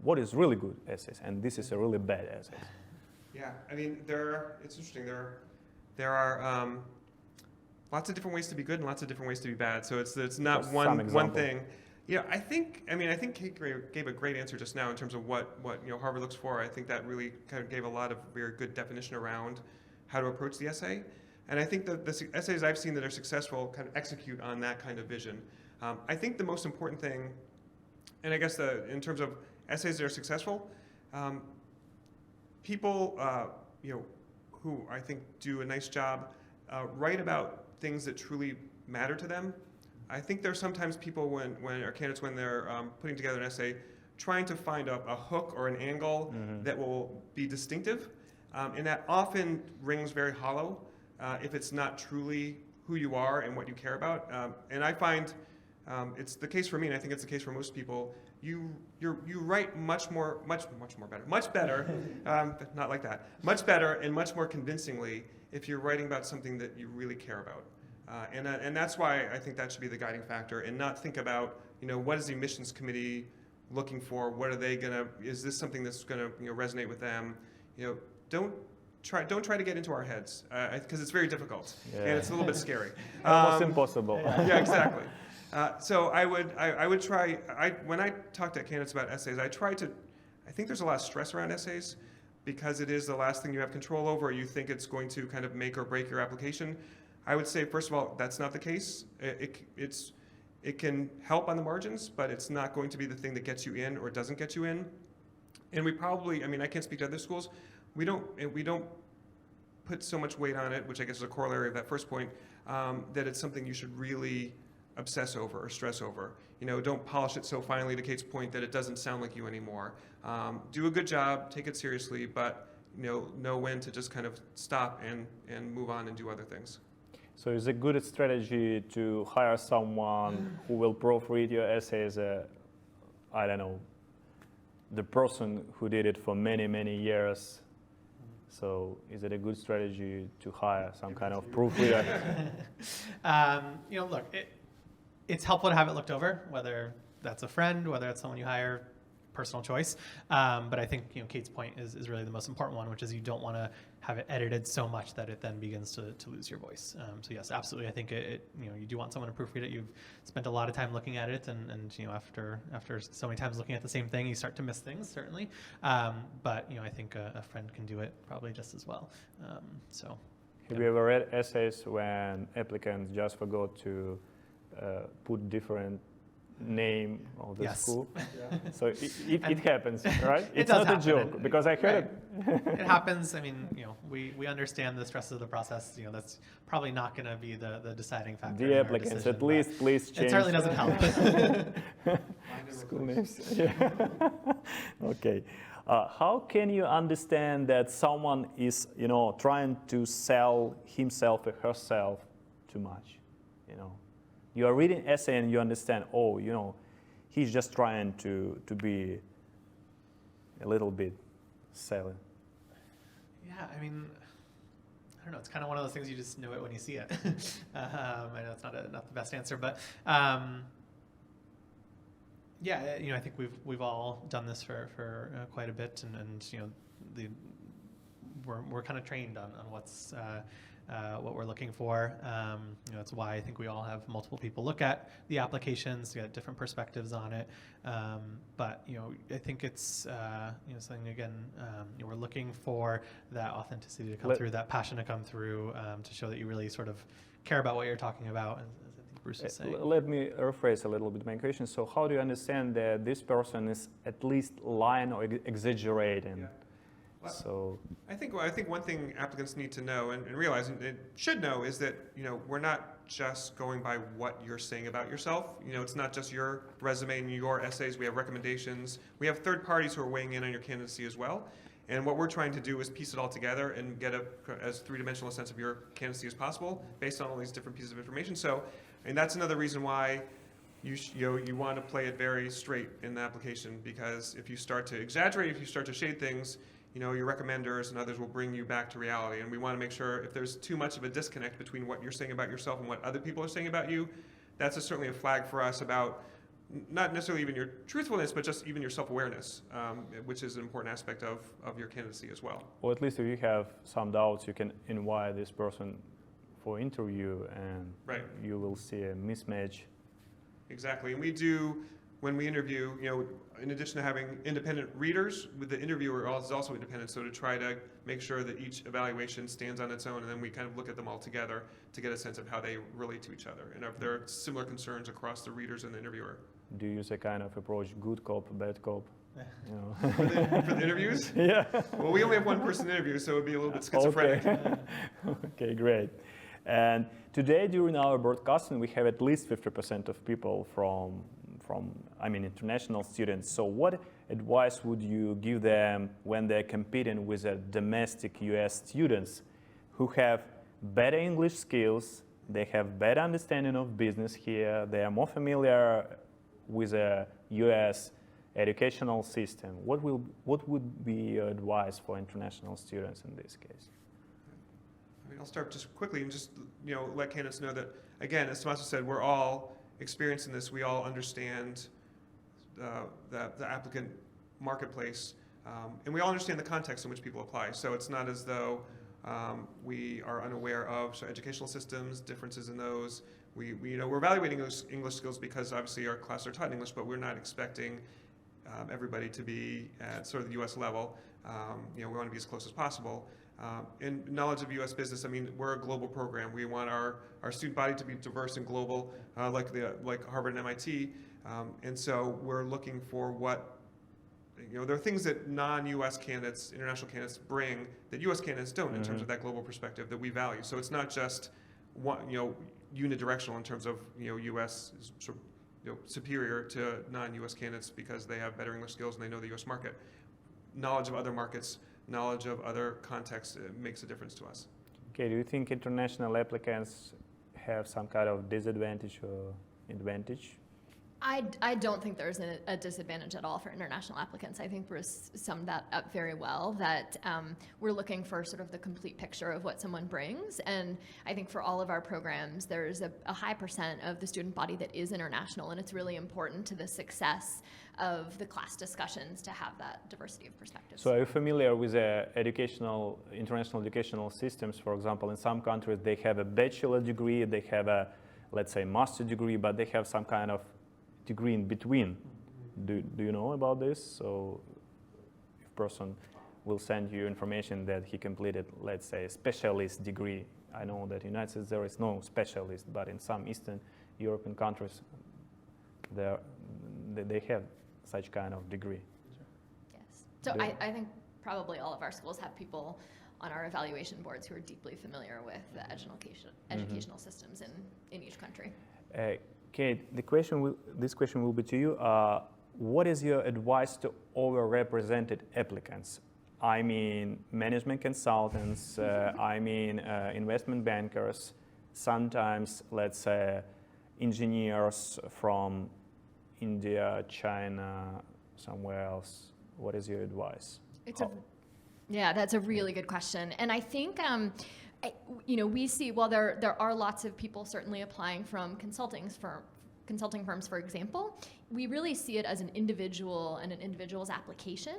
what is really good essays and this is a really bad essay? Yeah, I mean, it's interesting. There are lots of different ways to be good and lots of different ways to be bad. So it's not one thing. Yeah, I think Kate gave a great answer just now in terms of what Harvard looks for. I think that really kind of gave a lot of very good definition around how to approach the essay. And I think that the essays I've seen that are successful kind of execute on that kind of vision. I think the most important thing, and I guess in terms of essays that are successful, people who I think do a nice job write about things that truly matter to them. I think there's sometimes people when they're putting together an essay, trying to find a hook or an angle that will be distinctive, and that often rings very hollow if it's not truly who you are and what you care about. And I find it's the case for me, and I think it's the case for most people. You write much better, not like that, much better and much more convincingly if you're writing about something that you really care about. And that's why I think that should be the guiding factor, and not think about what is the admissions committee looking for? What are they is this something that's gonna resonate with them? Don't try to get into our heads because it's very difficult and it's a little bit scary. Almost impossible. Yeah, exactly. So I would try. When I talk to candidates about essays, I think there's a lot of stress around essays because it is the last thing you have control over. You think it's going to kind of make or break your application. I would say, first of all, that's not the case. It can help on the margins, but it's not going to be the thing that gets you in or doesn't get you in. And we probably, I can't speak to other schools. We don't put so much weight on it, which I guess is a corollary of that first point, that it's something you should really obsess over or stress over. Don't polish it so finely, to Kate's point, that it doesn't sound like you anymore. Do a good job, take it seriously, but know when to just kind of stop and move on and do other things. So is a good strategy to hire someone who will proofread your essay as the person who did it for many, many years? So is it a good strategy to hire some kind of proofreader? Look, it's helpful to have it looked over, whether that's a friend, whether it's someone you hire, personal choice. But I think Kate's point is really the most important one, which is you don't want to have it edited so much that it then begins to lose your voice. So yes, absolutely. I think you do want someone to proofread it. You've spent a lot of time looking at it, and after so many times looking at the same thing, you start to miss things, certainly. But I think a friend can do it probably just as well. Have you ever read essays when applicants just forgot to put different name of the Yes. school. So it happens, right? It It's does not a happen. joke because I heard Right. It happens. I mean, we understand the stresses of the process. That's probably not going to be the deciding factor. the in our applicants, decision, at least please but change. it certainly doesn't help. School names. Yeah. Okay. How can you understand that someone is, trying to sell himself or herself too much? You are reading essay and you understand, he's just trying to be a little bit selling. Yeah, I mean, I don't know. It's kind of one of those things you just know it when you see it. I know it's not the best answer, but yeah, I think we've all done this for quite a bit, and we're kind of trained on what's what we're looking for. That's why I think we all have multiple people look at the applications, get different perspectives on it. But I think it's something again. We're looking for that authenticity to come through, that passion to come through, to show that you really sort of care about what you're talking about. As I think Bruce is saying. Let me rephrase a little bit my question. So, how do you understand that this person is at least lying or exaggerating? Yeah. Well, So, I think one thing applicants need to know and realize, and they should know, is that we're not just going by what you're saying about yourself. It's not just your resume and your essays. We have recommendations. We have third parties who are weighing in on your candidacy as well. And what we're trying to do is piece it all together and get as three-dimensional sense of your candidacy as possible based on all these different pieces of information. So, and that's another reason why you want to play it very straight in the application, because if you start to exaggerate, if you start to shade things, your recommenders and others will bring you back to reality. And we want to make sure if there's too much of a disconnect between what you're saying about yourself and what other people are saying about you, that's certainly a flag for us about not necessarily even your truthfulness, but just even your self-awareness, which is an important aspect of your candidacy as well. or at least if you have some doubts, you can invite this person for interview, and Right. you will see a mismatch. Exactly. And we do, when we interview, in addition to having independent readers, with the interviewer is also independent, so to try to make sure that each evaluation stands on its own, and then we kind of look at them all together to get a sense of how they relate to each other, and if there are similar concerns across the readers and the interviewer. Do you use a kind of approach, good cop, bad cop? For the interviews? Yeah. Well, we only have one person interview, so it would be a little bit schizophrenic. Okay. Okay, great. And today during our broadcasting, we have at least 50% of people from international students. So what advice would you give them when they're competing with domestic US students who have better English skills, they have better understanding of business here, they are more familiar with a US educational system? What would be your advice for international students in this case? I'll start just quickly and just let candidates know that, again, as Tommaso said, we're all experiencing this. We all understand the applicant marketplace, and we all understand the context in which people apply. So it's not as though we are unaware of educational systems, differences in those. We're evaluating those English skills because obviously our classes are taught in English, but we're not expecting everybody to be at sort of the U.S. level. We want to be as close as possible. And knowledge of U.S. business, we're a global program. We want our student body to be diverse and global, like Harvard and MIT. And so we're looking for there are things that non-U.S. candidates, international candidates bring that U.S. candidates don't in terms of that global perspective that we value. So it's not just unidirectional in terms of U.S. is sort of, superior to non-U.S. candidates because they have better English skills and they know the U.S. market. Knowledge of other markets, knowledge of other contexts makes a difference to us. Okay, do you think international applicants have some kind of disadvantage or advantage? I don't think there's a disadvantage at all for international applicants. I think Bruce summed that up very well, that we're looking for sort of the complete picture of what someone brings. And I think for all of our programs, there's a high percent of the student body that is international, and it's really important to the success of the class discussions to have that diversity of perspectives. So are you familiar with international educational systems? For example, in some countries, they have a bachelor degree, they have a, let's say, master degree, but they have some kind of degree in between. Do you know about this? So if a person will send you information that he completed, let's say, a specialist degree. I know that in the United States there is no specialist, but in some Eastern European countries they have such kind of degree. Yes. So I think probably all of our schools have people on our evaluation boards who are deeply familiar with the educational systems in each country. Kate, this question will be to you. What is your advice to overrepresented applicants? I mean, management consultants, I mean, investment bankers, sometimes, let's say, engineers from India, China, somewhere else. What is your advice? Yeah, that's a really good question. And I think, we see, while there are lots of people certainly applying from consulting firms, for example, we really see it as an individual and an individual's application.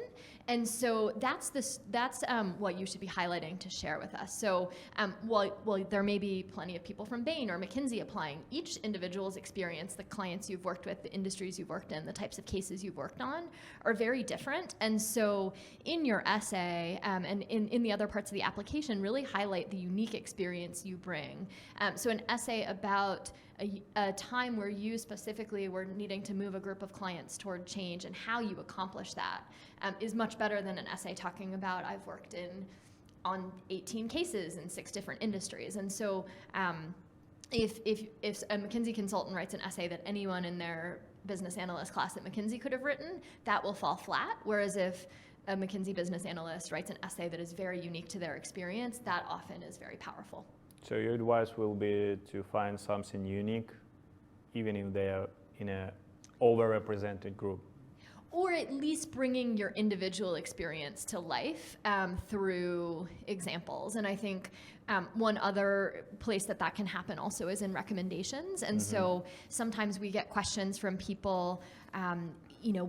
And so that's what you should be highlighting to share with us. So while there may be plenty of people from Bain or McKinsey applying, each individual's experience, the clients you've worked with, the industries you've worked in, the types of cases you've worked on are very different. And so in your essay and in the other parts of the application, really highlight the unique experience you bring. So an essay about a time where you specifically were needing to move a group of clients toward change and how you accomplish that is much better than an essay talking about I've worked on 18 cases in 6 different industries. And so if a McKinsey consultant writes an essay that anyone in their business analyst class at McKinsey could have written, that will fall flat. Whereas if a McKinsey business analyst writes an essay that is very unique to their experience, that often is very powerful. So your advice will be to find something unique, even if they are in an overrepresented group. Or at least bringing your individual experience to life through examples. And I think one other place that can happen also is in recommendations. And so sometimes we get questions from people,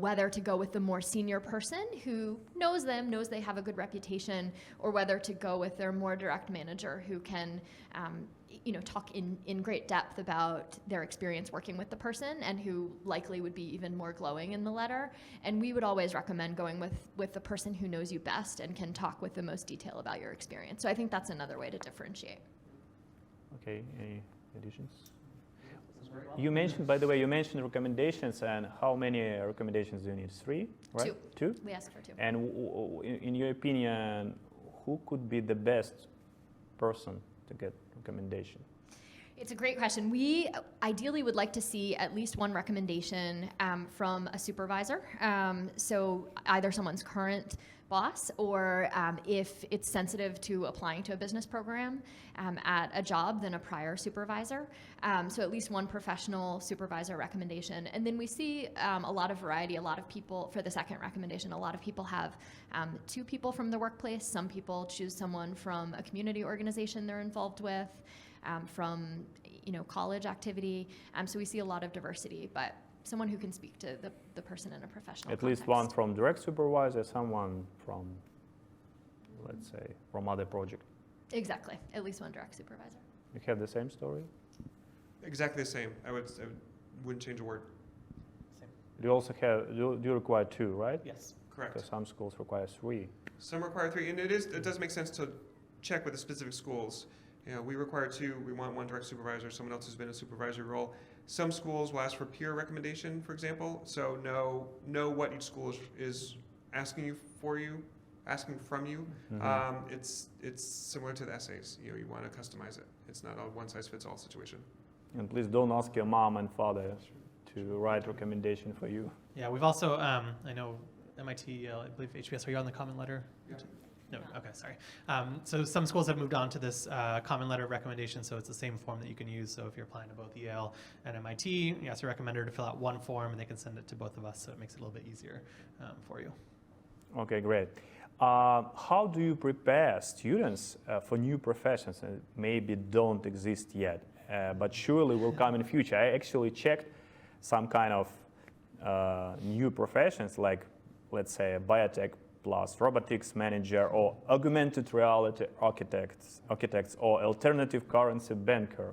whether to go with the more senior person who knows they have a good reputation, or whether to go with their more direct manager who can talk in great depth about their experience working with the person and who likely would be even more glowing in the letter. And we would always recommend going with the person who knows you best and can talk with the most detail about your experience. So I think that's another way to differentiate. Okay, any additions? You mentioned, by the way, recommendations, and how many recommendations do you need? 3, right? 2. We asked for 2. And in your opinion, who could be the best person to get recommendation? It's a great question. We ideally would like to see at least one recommendation from a supervisor. So either someone's current boss, or if it's sensitive to applying to a business program at a job, then a prior supervisor. So at least one professional supervisor recommendation. And then we see a lot of variety. A lot of people, for the second recommendation, a lot of people have 2 people from the workplace. Some people choose someone from a community organization they're involved with, from college activity. So we see a lot of diversity, but someone who can speak to the person in a professional At context. least one from direct supervisor, someone from, let's say, from other project. Exactly, at least one direct supervisor. You have the same story? Exactly the same. I wouldn't change a word. Same. Do you also have, do you require 2, right? Yes. Correct. Because some schools require 3. Some require 3, and it does make sense to check with the specific schools. We require 2. We want one direct supervisor, someone else who's been in a supervisory role. Some schools will ask for peer recommendation, for example. So know what each school is asking from you. It's similar to the essays. You want to customize it. It's not a one-size-fits-all situation. And please don't ask your mom and father to write recommendation for you. Yeah, we've also, I know MIT, Yale, I believe HBS, are you on the common letter? Yeah. No, okay, sorry. So some schools have moved on to this common letter recommendation, so it's the same form that you can use. So if you're applying to both Yale and MIT, you ask your recommender to fill out one form, and they can send it to both of us, so it makes it a little bit easier for you. Okay, great. How do you prepare students for new professions that maybe don't exist yet, but surely will come in the future? I actually checked some kind of new professions, like, let's say, biotech plus robotics manager, or augmented reality architects, or alternative currency banker,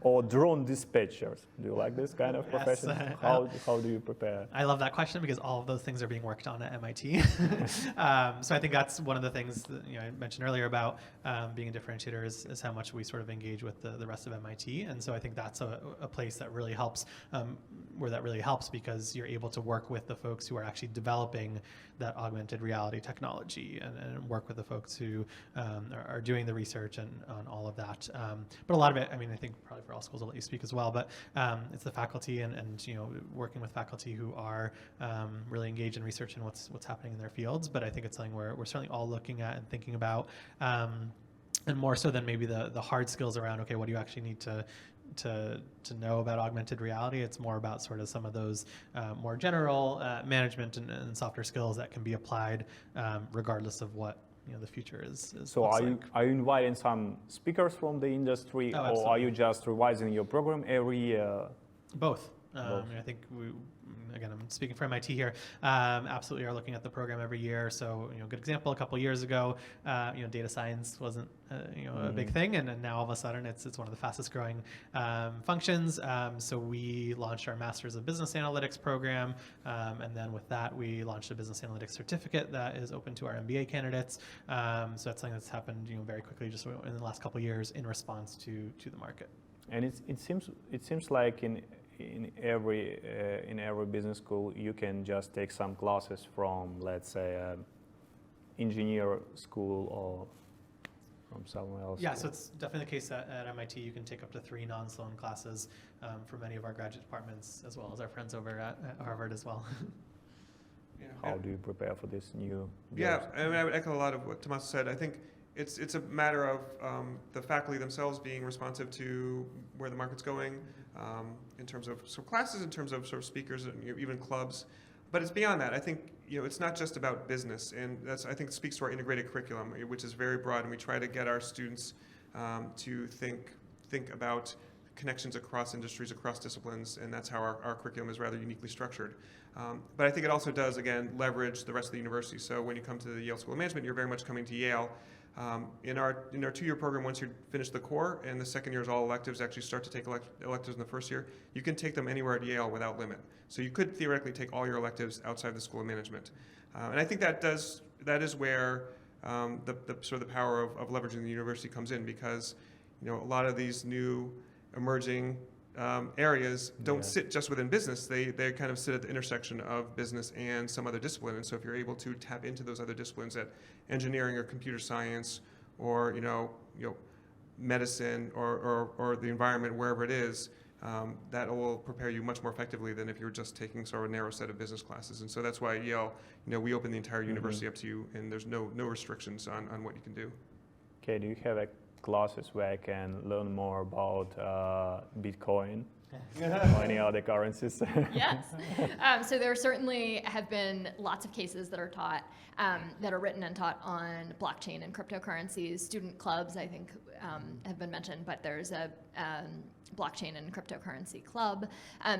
or drone dispatchers? Do you like this kind of profession? How do you prepare? I love that question because all of those things are being worked on at MIT. So I think that's one of the things that, I mentioned earlier about being a differentiator is how much we sort of engage with the rest of MIT. And so I think that's a place that really helps, where that really helps because you're able to work with the folks who are actually developing that augmented reality technology and work with the folks who are doing the research and on all of that. But a lot of it, I think probably for all schools I'll let you speak as well, but it's the faculty and working with faculty who are really engaged in research and what's happening in their fields. But I think it's something we're certainly all looking at and thinking about. And more so than maybe the hard skills around, okay, what do you actually need to know about augmented reality? It's more about sort of some of those more general management and softer skills that can be applied regardless of what the future is. So are you inviting some speakers from the industry, or are you just revising your program every year? Both. I think again, I'm speaking for MIT here, absolutely are looking at the program every year. So, good example, a couple years ago, data science wasn't, a big thing. And now all of a sudden it's one of the fastest growing functions. So we launched our Masters of Business Analytics program. And then with that, we launched a Business Analytics certificate that is open to our MBA candidates. So that's something that's happened, very quickly just in the last couple of years in response to the market. And it seems like in every business school you can just take some classes from, let's say, engineer school or from somewhere else. Yeah, so it's definitely the case at MIT. You can take up to 3 non-Sloan classes for many of our graduate departments, as well as our friends over at Harvard as well. How do you prepare for this new? Yeah, I would echo a lot of what Tomas said. I think it's a matter of the faculty themselves being responsive to where the market's going in terms of sort of classes, in terms of sort of speakers, and even clubs. But it's beyond that. I think it's not just about business, and that's, I think, speaks to our integrated curriculum, which is very broad, and we try to get our students to think about connections across industries, across disciplines, and that's how our curriculum is rather uniquely structured. But I think it also does, again, leverage the rest of the university. So when you come to the Yale School of Management, you're very much coming to Yale. In our 2-year program, once you finish the core, and the second year is all electives, actually start to take electives in the first year, you can take them anywhere at Yale without limit. So you could theoretically take all your electives outside the School of Management. And I think that is where the sort of the power of leveraging the university comes in, because a lot of these new emerging areas don't sit just within business. They kind of sit at the intersection of business and some other discipline. And so if you're able to tap into those other disciplines, at engineering or computer science or medicine or the environment, wherever it is, that will prepare you much more effectively than if you're just taking sort of a narrow set of business classes. And so that's why at Yale, we open the entire university up to you, and there's no restrictions on what you can do. Okay, do you have classes where I can learn more about Bitcoin or any other currencies? Yes. So there certainly have been lots of cases that are taught, that are written and taught on blockchain and cryptocurrencies. Student clubs, I think, have been mentioned, but there's a blockchain and cryptocurrency club.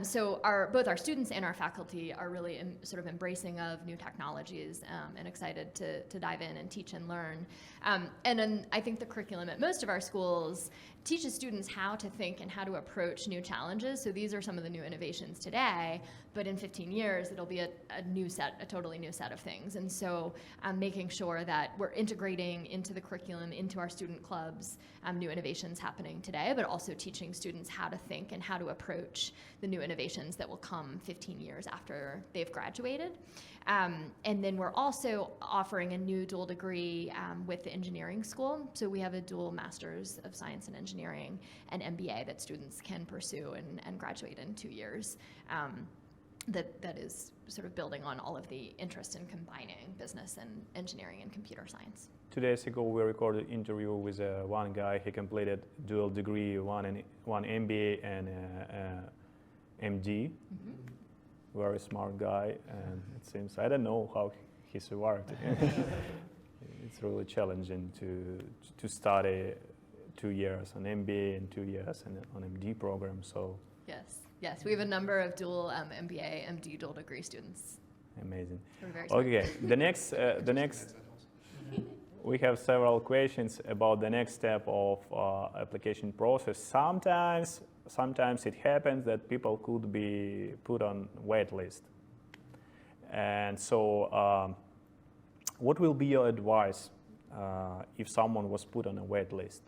So both our students and our faculty are really sort of embracing of new technologies and excited to dive in and teach and learn. And then I think the curriculum at most of our schools teaches students how to think and how to approach new challenges. So these are some of the new innovations today, but in 15 years, it'll be a totally new set of things. And so making sure that we're integrating into the curriculum, into our student clubs, new innovations happening today, but also teaching students how to think and how to approach the new innovations that will come 15 years after they've graduated. And then we're also offering a new dual degree with the engineering school. So we have a dual Masters of Science and Engineering and MBA that students can pursue and graduate in 2 years. That is sort of building on all of the interest in combining business and engineering and computer science. 2 days ago, we recorded an interview with one guy. He completed dual degree, one MBA and MD. Mm-hmm. Very smart guy, and it seems, I don't know how he survived. It's really challenging to study 2 years on MBA and 2 years on MD program. So yes, we have a number of dual MBA, MD dual degree students. Amazing. We're very smart. Okay, the next. We have several questions about the next step of application process. Sometimes sometimes it happens that people could be put on wait list. And so what will be your advice if someone was put on a wait list?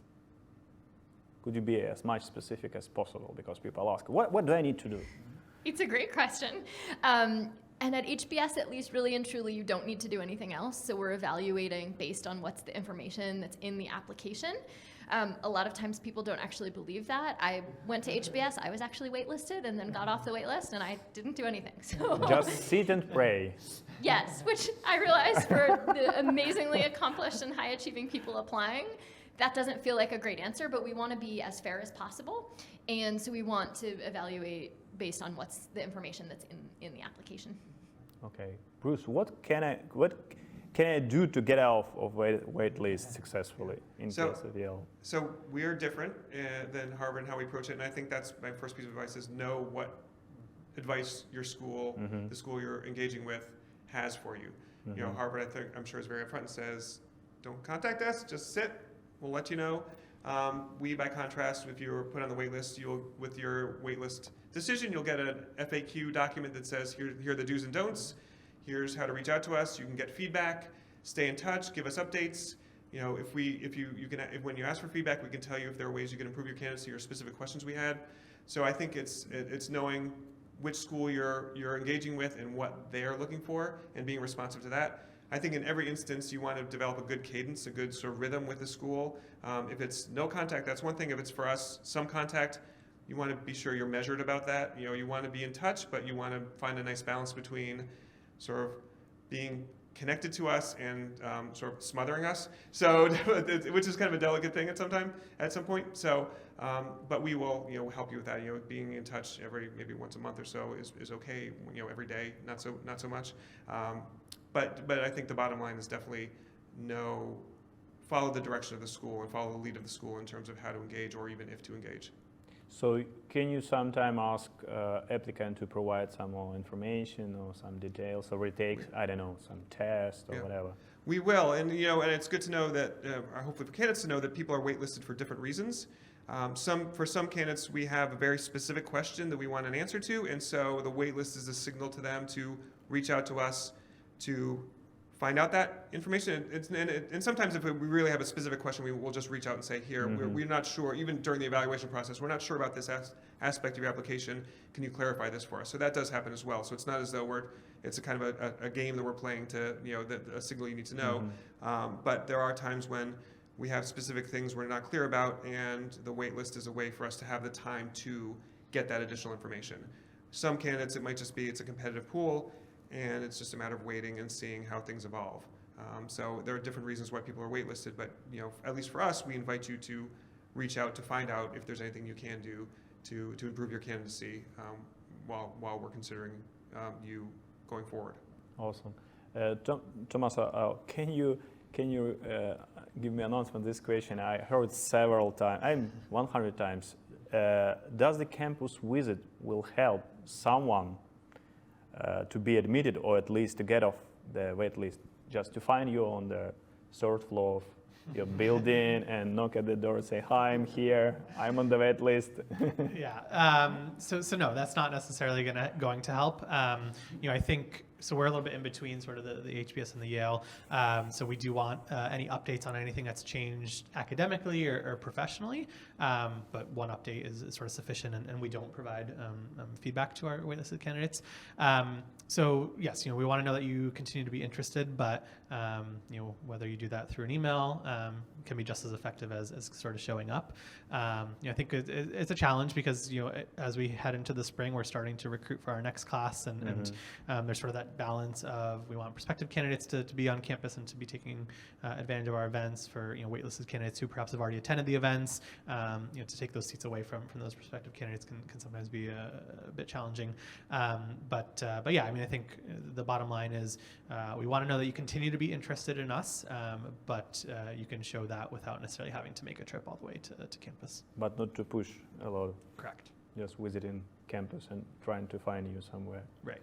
Could you be as much specific as possible? Because people ask, what do I need to do? It's a great question. And at HBS, at least, really and truly, you don't need to do anything else. So we're evaluating based on what's the information that's in the application. A lot of times people don't actually believe that. I went to HBS, I was actually waitlisted and then got off the wait list and I didn't do anything. So Just sit and pray. yes, which I realize for the amazingly accomplished and high achieving people applying, that doesn't feel like a great answer, but we want to be as fair as possible. And so we want to evaluate based on what's the information that's in the application. Okay, Bruce, what can I do to get out of wait list successfully in case of Yale? So we're different than Harvard in how we approach it, and I think that's my first piece of advice: is know what advice your school, the school you're engaging with, has for you. You know, Harvard, I'm sure, is very upfront and says, "Don't contact us, just sit. We'll let you know." We, by contrast, if you're put on the wait list, with your wait list decision, you'll get an FAQ document that says, here are the do's and don'ts. Here's how to reach out to us. You can get feedback, stay in touch, give us updates. You know, when you ask for feedback, we can tell you if there are ways you can improve your candidacy or specific questions we had. So I think it's knowing which school you're engaging with and what they're looking for and being responsive to that. I think in every instance you want to develop a good cadence, a good sort of rhythm with the school. If it's no contact, that's one thing. If it's for us, some contact, you want to be sure you're measured about that. You know, you want to be in touch, but you want to find a nice balance between sort of being connected to us and sort of smothering us. So, which is kind of a delicate thing at some point. So, but we will, help you with that. Being in touch maybe once a month or so is okay. Every day, not so much. But I think the bottom line is definitely follow the direction of the school and follow the lead of the school in terms of how to engage or even if to engage. So can you sometime ask applicant to provide some more information or some details or retake, I don't know, some test or whatever? We will, and and it's good to know that, hopefully for candidates to know that people are waitlisted for different reasons. For some candidates, we have a very specific question that we want an answer to, and so the waitlist is a signal to them to reach out to us to find out that information. And sometimes if we really have a specific question, we will just reach out and say, here, we're not sure, even during the evaluation process, we're not sure about this aspect of your application. Can you clarify this for us? So that does happen as well. So it's not as though it's a kind of a game that we're playing to, a signal you need to know. But there are times when we have specific things we're not clear about, and the wait list is a way for us to have the time to get that additional information. Some candidates, it might just be it's a competitive pool, and it's just a matter of waiting and seeing how things evolve. So there are different reasons why people are waitlisted, but at least for us, we invite you to reach out to find out if there's anything you can do to improve your candidacy while we're considering you going forward. Awesome. Thomas, can you give me an answer on this question? I heard several times, 100 times. Does the campus visit will help someone to be admitted, or at least to get off the wait list, just to find you on the third floor of your building and knock at the door and say, hi, I'm here, I'm on the wait list? Yeah, so no, that's not necessarily going to help. I think, so we're a little bit in between sort of the HBS and the Yale. So we do want any updates on anything that's changed academically or professionally. But one update is sort of sufficient, and we don't provide feedback to our waitlisted candidates. So yes, we want to know that you continue to be interested, but whether you do that through an email can be just as effective as sort of showing up. I think it's a challenge because as we head into the spring, we're starting to recruit for our next class, and there's sort of that balance of we want prospective candidates to be on campus and to be taking advantage of our events for waitlisted candidates who perhaps have already attended the events. To take those seats away from those prospective candidates can sometimes be a bit challenging. But yeah, I think the bottom line is we want to know that you continue to be interested in us, but you can show that without necessarily having to make a trip all the way to campus. But not to push a lot. Correct. Just visiting campus and trying to find you somewhere. Right.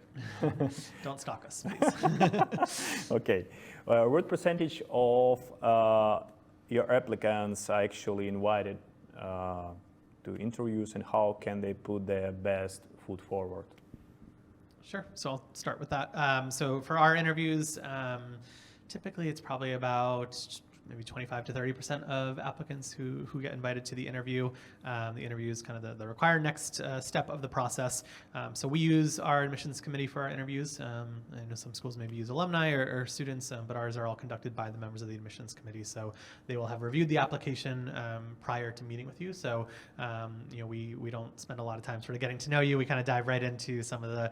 Don't stalk us, please. Okay. What percentage of your applicants are actually invited to interviews, and how can they put their best foot forward? Sure. So I'll start with that. So for our interviews, typically it's probably about maybe 25 to 30% of applicants who get invited to the interview. The interview is kind of the required next step of the process. So we use our admissions committee for our interviews. I know some schools maybe use alumni or students, but ours are all conducted by the members of the admissions committee. So they will have reviewed the application prior to meeting with you. So we don't spend a lot of time sort of getting to know you. We kind of dive right into some of the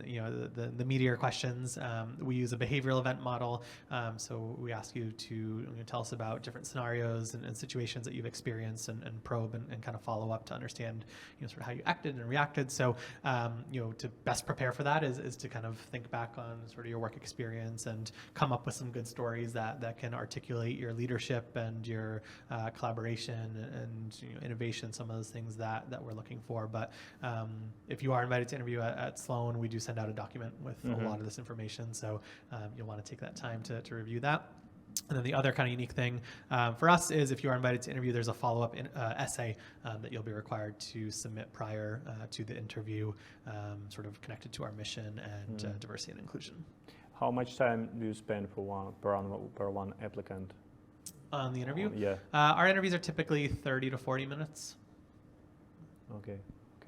the meatier questions. We use a behavioral event model. So we ask you to tell us about different scenarios and situations that you've experienced and probe and kind of follow up to understand sort of how you acted and reacted. So to best prepare for that is to kind of think back on sort of your work experience and come up with some good stories that can articulate your leadership and your collaboration and innovation, some of those things that we're looking for. But if you are invited to interview at Sloan, we do send out a document with a lot of this information. So you'll want to take that time to review that. And then the other kind of unique thing for us is if you are invited to interview, there's a follow-up essay that you'll be required to submit prior to the interview, sort of connected to our mission and diversity and inclusion. How much time do you spend per one applicant? On the interview? Yeah. Our interviews are typically 30 to 40 minutes. Okay,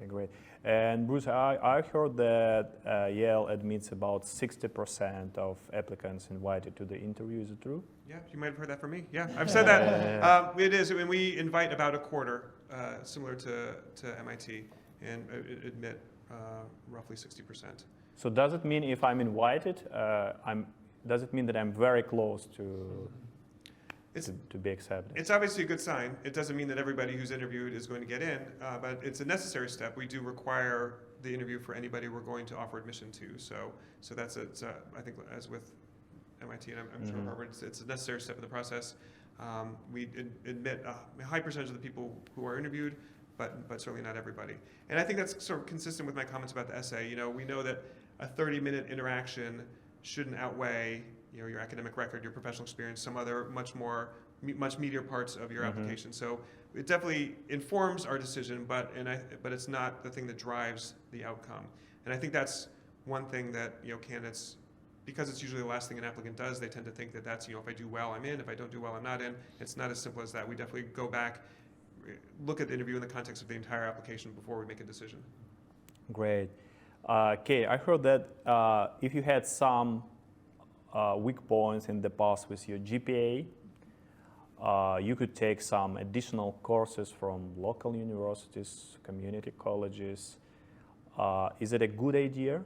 great. And Bruce, I heard that Yale admits about 60% of applicants invited to the interview. Is it true? Yeah, you might have heard that from me. Yeah, I've said that. It is. When we invite about a quarter, similar to MIT, and admit roughly 60%. So does it mean if I'm invited, does it mean that I'm very close to be accepted? It's obviously a good sign. It doesn't mean that everybody who's interviewed is going to get in, but it's a necessary step. We do require the interview for anybody we're going to offer admission to. So that's I think as with MIT and I'm sure Harvard, it's a necessary step of the process. We admit a high percentage of the people who are interviewed, but certainly not everybody. And I think that's sort of consistent with my comments about the essay. We know that a 30-minute interaction shouldn't outweigh your academic record, your professional experience, some other much meatier parts of your application. So it definitely informs our decision, but it's not the thing that drives the outcome. And I think that's one thing that candidates, because it's usually the last thing an applicant does, they tend to think that that's if I do well, I'm in. If I don't do well, I'm not in. It's not as simple as that. We definitely go back, look at the interview in the context of the entire application before we make a decision. Great. Kate, I heard that if you had some weak points in the past with your GPA, you could take some additional courses from local universities, community colleges. Is it a good idea?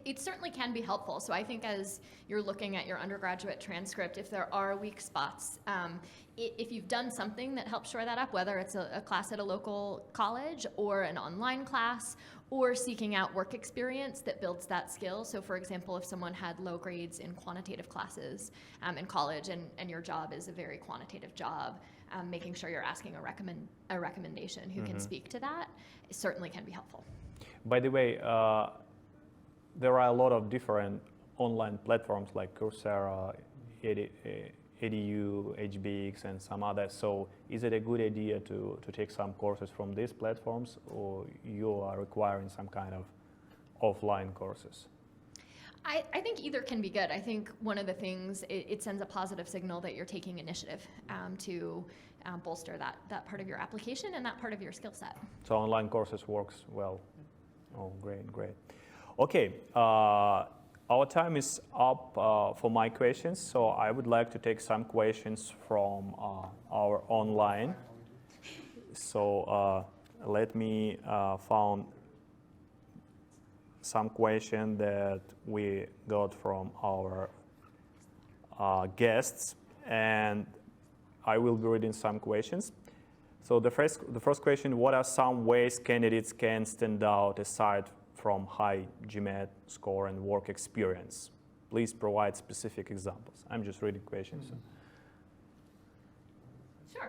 It certainly can be helpful. So I think as you're looking at your undergraduate transcript, if there are weak spots, if you've done something that helps shore that up, whether it's a class at a local college or an online class, or seeking out work experience that builds that skill. So for example, if someone had low grades in quantitative classes in college and your job is a very quantitative job, making sure you're asking a recommendation who can speak to that, it certainly can be helpful. By the way, there are a lot of different online platforms like Coursera, EDU, HBX, and some others. So is it a good idea to take some courses from these platforms, or you are requiring some kind of offline courses? I think either can be good. I think one of the things, it sends a positive signal that you're taking initiative to bolster that part of your application and that part of your skill set. So online courses works well. Oh, great. Okay, our time is up for my questions, so I would like to take some questions from our online. So let me found some question that we got from our guests, and I will be reading some questions. So the first question: what are some ways candidates can stand out aside from high GMAT score and work experience? Please provide specific examples. I'm just reading questions. Sure.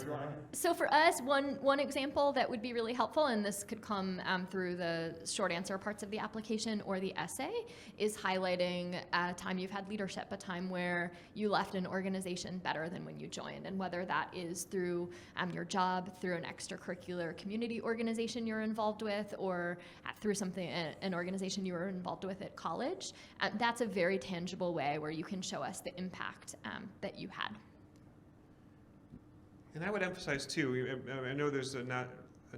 Sure. So for us, one example that would be really helpful, and this could come through the short answer parts of the application or the essay, is highlighting a time you've had leadership, a time where you left an organization better than when you joined, and whether that is through your job, through an extracurricular community organization you're involved with, or through something, an organization you were involved with at college. That's a very tangible way where you can show us the impact that you had. And I would emphasize too, I know there's a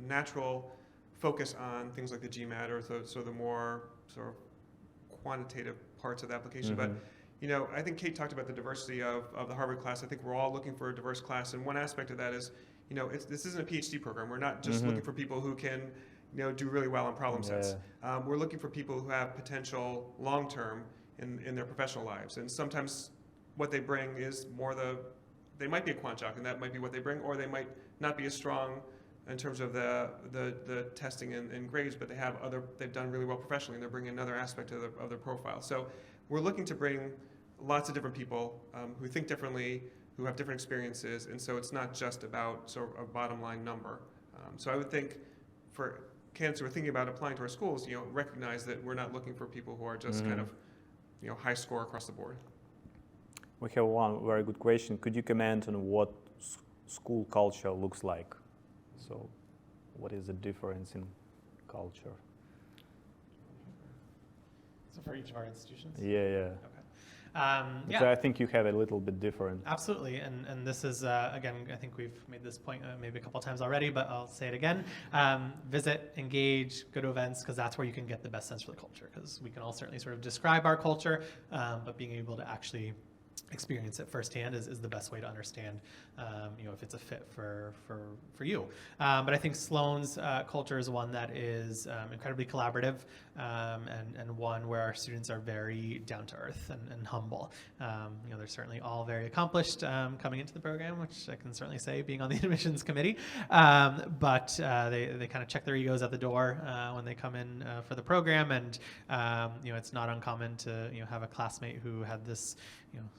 natural focus on things like the GMAT or the more sort of quantitative parts of the application, but I think Kate talked about the diversity of the Harvard class. I think we're all looking for a diverse class, and one aspect of that is, this isn't a PhD program. We're not just looking for people who can, do really well on problem sets. We're looking for people who have potential long-term in their professional lives, and sometimes what they bring is more they might be a quant jock, and that might be what they bring, or they might not be as strong in terms of the testing and grades, but they've done really well professionally, and they're bringing another aspect of their profile. So we're looking to bring lots of different people who think differently, who have different experiences, and so it's not just about sort of a bottom line number. So I would think for candidates who are thinking about applying to our schools, recognize that we're not looking for people who are just kind of, high score across the board. We have one very good question. Could you comment on what school culture looks like? So what is the difference in culture? So for each of our institutions? Yeah. Okay. I think you have a little bit different. Absolutely, and this is, again, I think we've made this point maybe a couple times already, but I'll say it again. Visit, engage, go to events, because that's where you can get the best sense for the culture, because we can all certainly sort of describe our culture, but being able to actually experience it firsthand is the best way to understand, if it's a fit for you. But I think Sloan's culture is one that is incredibly collaborative, and one where our students are very down to earth and humble. They're certainly all very accomplished coming into the program, which I can certainly say being on the admissions committee. But they kind of check their egos at the door when they come in for the program, and it's not uncommon to have a classmate who had this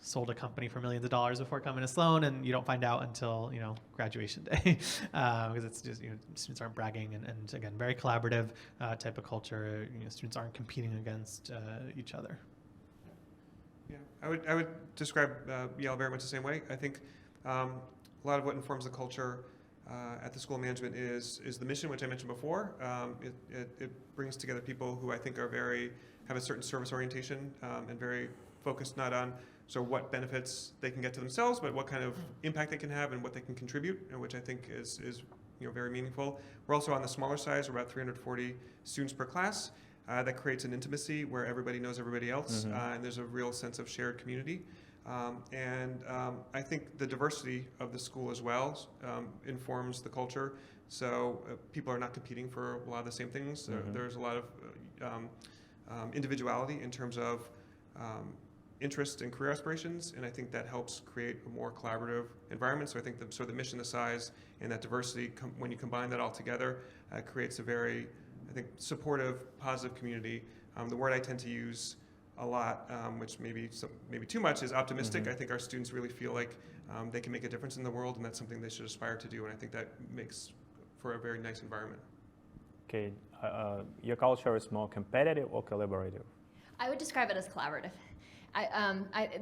sold a company for millions of dollars before coming to Sloan, and you don't find out until graduation day, because it's just students aren't bragging, and again, very collaborative type of culture. Students aren't competing against each other. Yeah, I would describe Yale very much the same way. I think a lot of what informs the culture at the School of Management is the mission, which I mentioned before. It brings together people who I think have a certain service orientation, and very focused not on what benefits they can get to themselves, but what kind of impact they can have and what they can contribute, which I think is very meaningful. We're also on the smaller size. We're about 340 students per class. That creates an intimacy where everybody knows everybody else, and there's a real sense of shared community. I think the diversity of the school as well informs the culture. So people are not competing for a lot of the same things. There's a lot of individuality in terms of interest and career aspirations, and I think that helps create a more collaborative environment. So I think the mission, the size, and that diversity, when you combine that all together, creates a very, I think, supportive, positive community. The word I tend to use a lot, which maybe too much, is optimistic. I think our students really feel like they can make a difference in the world, and that's something they should aspire to do, and I think that makes for a very nice environment. Okay, your culture is more competitive or collaborative? I would describe it as collaborative.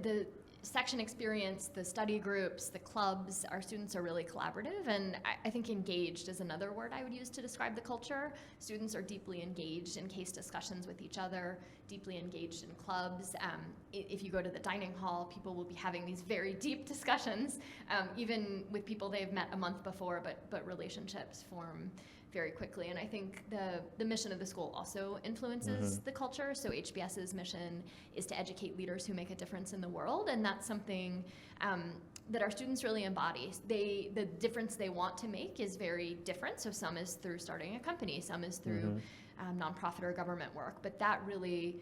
The section experience, the study groups, the clubs, our students are really collaborative, and I think engaged is another word I would use to describe the culture. Students are deeply engaged in case discussions with each other, deeply engaged in clubs. If you go to the dining hall, people will be having these very deep discussions, even with people they've met a month before, but relationships form very quickly. And I think the mission of the school also influences the culture. So HBS's mission is to educate leaders who make a difference in the world, and that's something that our students really embody. The difference they want to make is very different. So some is through starting a company, some is through nonprofit or government work, but that really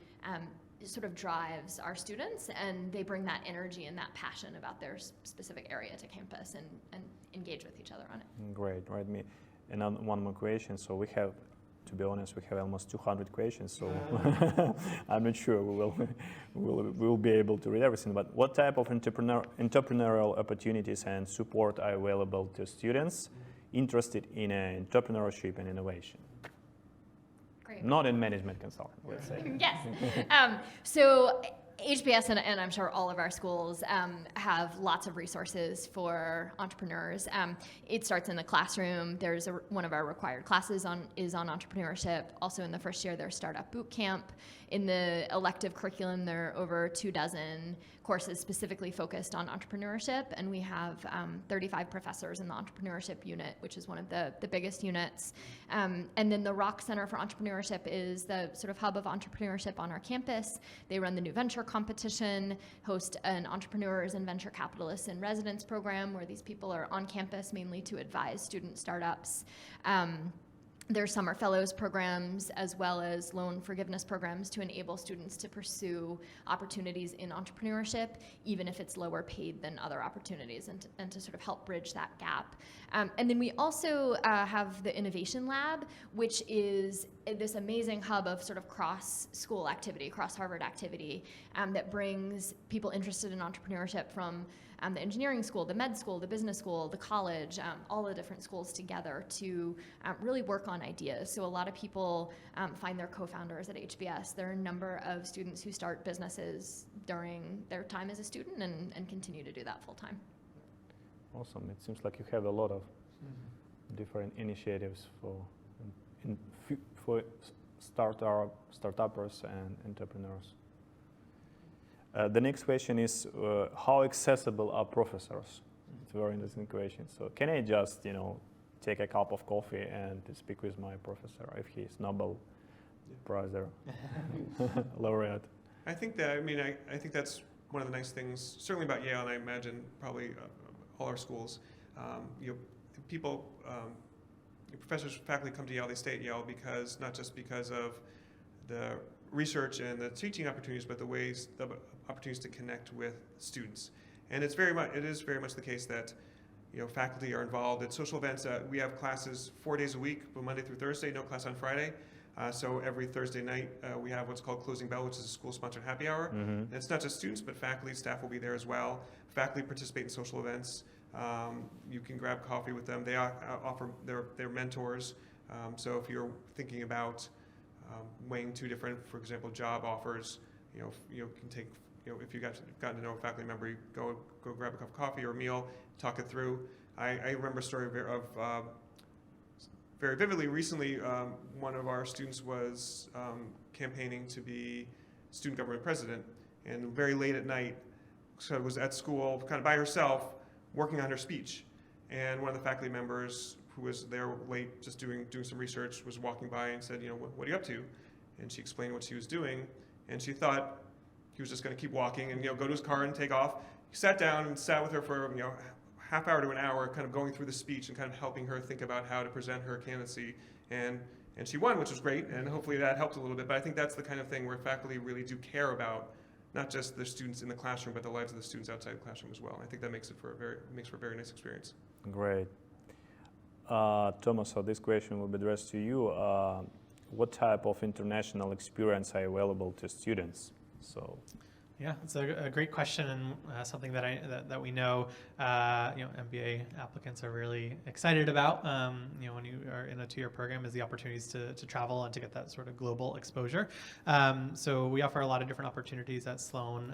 sort of drives our students, and they bring that energy and that passion about their specific area to campus and engage with each other on it. Great, right. And one more question. So we have to be honest, we have almost 200 questions, so I'm not sure we'll be able to read everything. But what type of entrepreneurial opportunities and support are available to students interested in entrepreneurship and innovation? Great. Not in management consulting, let's say. Yes. So HBS and I'm sure all of our schools have lots of resources for entrepreneurs. It starts in the classroom. There's one of our required classes is on entrepreneurship. Also in the first year, there's Startup Boot Camp. In the elective curriculum, there are over 24 courses specifically focused on entrepreneurship, and we have 35 professors in the entrepreneurship unit, which is one of the biggest units. And then the Rock Center for Entrepreneurship is the sort of hub of entrepreneurship on our campus. They run the new venture competition, host an entrepreneurs and venture capitalists in residence program where these people are on campus mainly to advise student startups. There's summer fellows programs as well as loan forgiveness programs to enable students to pursue opportunities in entrepreneurship, even if it's lower paid than other opportunities, and to sort of help bridge that gap. And then we also have the Innovation Lab, which is this amazing hub of sort of cross-school activity, cross-Harvard activity that brings people interested in entrepreneurship from the engineering school, the med school, the business school, the college, all the different schools together to really work on ideas. So a lot of people find their co-founders at HBS. There are a number of students who start businesses during their time as a student and continue to do that full time. Awesome. It seems like you have a lot of different initiatives for startuppers and entrepreneurs. The next question is, how accessible are professors? It's a very interesting question. So can I just, take a cup of coffee and speak with my professor if he is Nobel Prize laureate? I think that, I think that's one of the nice things, certainly about Yale, and I imagine probably all our schools. People, professors, faculty come to Yale, they stay at Yale because, not just because of the research and the teaching opportunities, but the opportunities to connect with students. And it is very much the case that faculty are involved in social events. We have classes 4 days a week, Monday through Thursday, no class on Friday. So every Thursday night, we have what's called Closing Bell, which is a school-sponsored happy hour. Mm-hmm. And it's not just students, but faculty, staff will be there as well. Faculty participate in social events. You can grab coffee with them. They offer their mentors. So if you're thinking about weighing two different, for example, job offers, you can take, if you've gotten to know a faculty member, you go grab a cup of coffee or a meal, talk it through. I remember a story of very vividly. Recently, one of our students was campaigning to be student government president, and very late at night, so was at school, kind of by herself, working on her speech. And one of the faculty members who was there late, just doing some research, was walking by and said, what are you up to? And she explained what she was doing, and she thought he was just going to keep walking and go to his car and take off. He sat down and sat with her for half hour to an hour, kind of going through the speech and kind of helping her think about how to present her candidacy. And she won, which was great, and hopefully that helped a little bit. But I think that's the kind of thing where faculty really do care about not just the students in the classroom, but the lives of the students outside the classroom as well. I think that makes for a very nice experience. Great. Thomas, so this question will be addressed to you. What type of international experience are available to students? So, yeah, it's a great question, and something that we know, MBA applicants are really excited about. When you are in a 2-year program, is the opportunities to travel and to get that sort of global exposure. So we offer a lot of different opportunities at Sloan,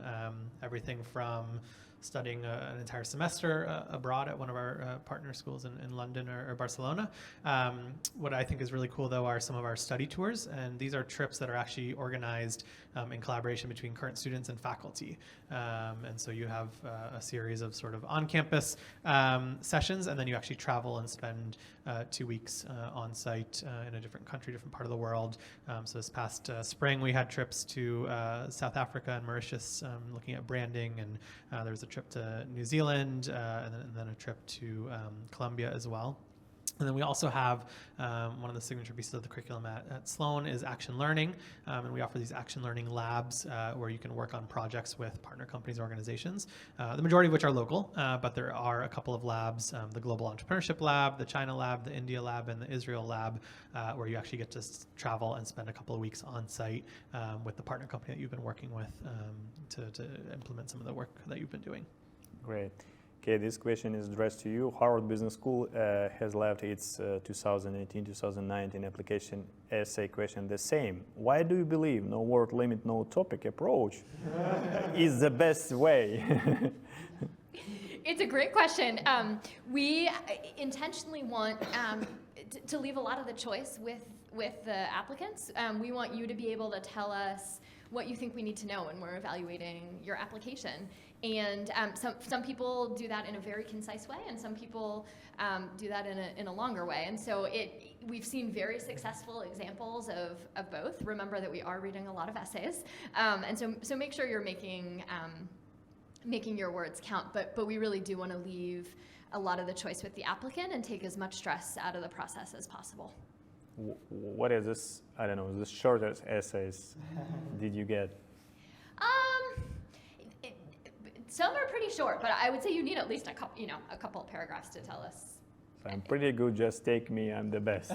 everything from studying an entire semester abroad at one of our partner schools in London or Barcelona. What I think is really cool, though, are some of our study tours, and these are trips that are actually organized in collaboration between current students and faculty. And so you have a series of sort of on-campus sessions, and then you actually travel and spend 2 weeks on site in a different country, different part of the world. So this past spring, we had trips to South Africa and Mauritius, looking at branding, and there was a trip to New Zealand, and then a trip to Colombia as well. And then we also have one of the signature pieces of the curriculum at Sloan is action learning. And we offer these action learning labs where you can work on projects with partner companies and organizations, the majority of which are local, but there are a couple of labs, the Global Entrepreneurship Lab, the China Lab, the India Lab, and the Israel Lab, where you actually get to travel and spend a couple of weeks on site with the partner company that you've been working with to implement some of the work that you've been doing. Great. Okay, this question is addressed to you. Harvard Business School has left its 2018-2019 application essay question the same. Why do you believe no word limit, no topic approach is the best way? It's a great question. We intentionally want to leave a lot of the choice with the applicants. We want you to be able to tell us what you think we need to know when we're evaluating your application. And some people do that in a very concise way, and some people do that in a longer way. And so we've seen very successful examples of both. Remember that we are reading a lot of essays, and so make sure you're making your words count. But we really do want to leave a lot of the choice with the applicant and take as much stress out of the process as possible. What is this? I don't know. The shortest essays did you get? Some are pretty short, but I would say you need at least a couple of paragraphs to tell us. I'm pretty good. Just take me. I'm the best.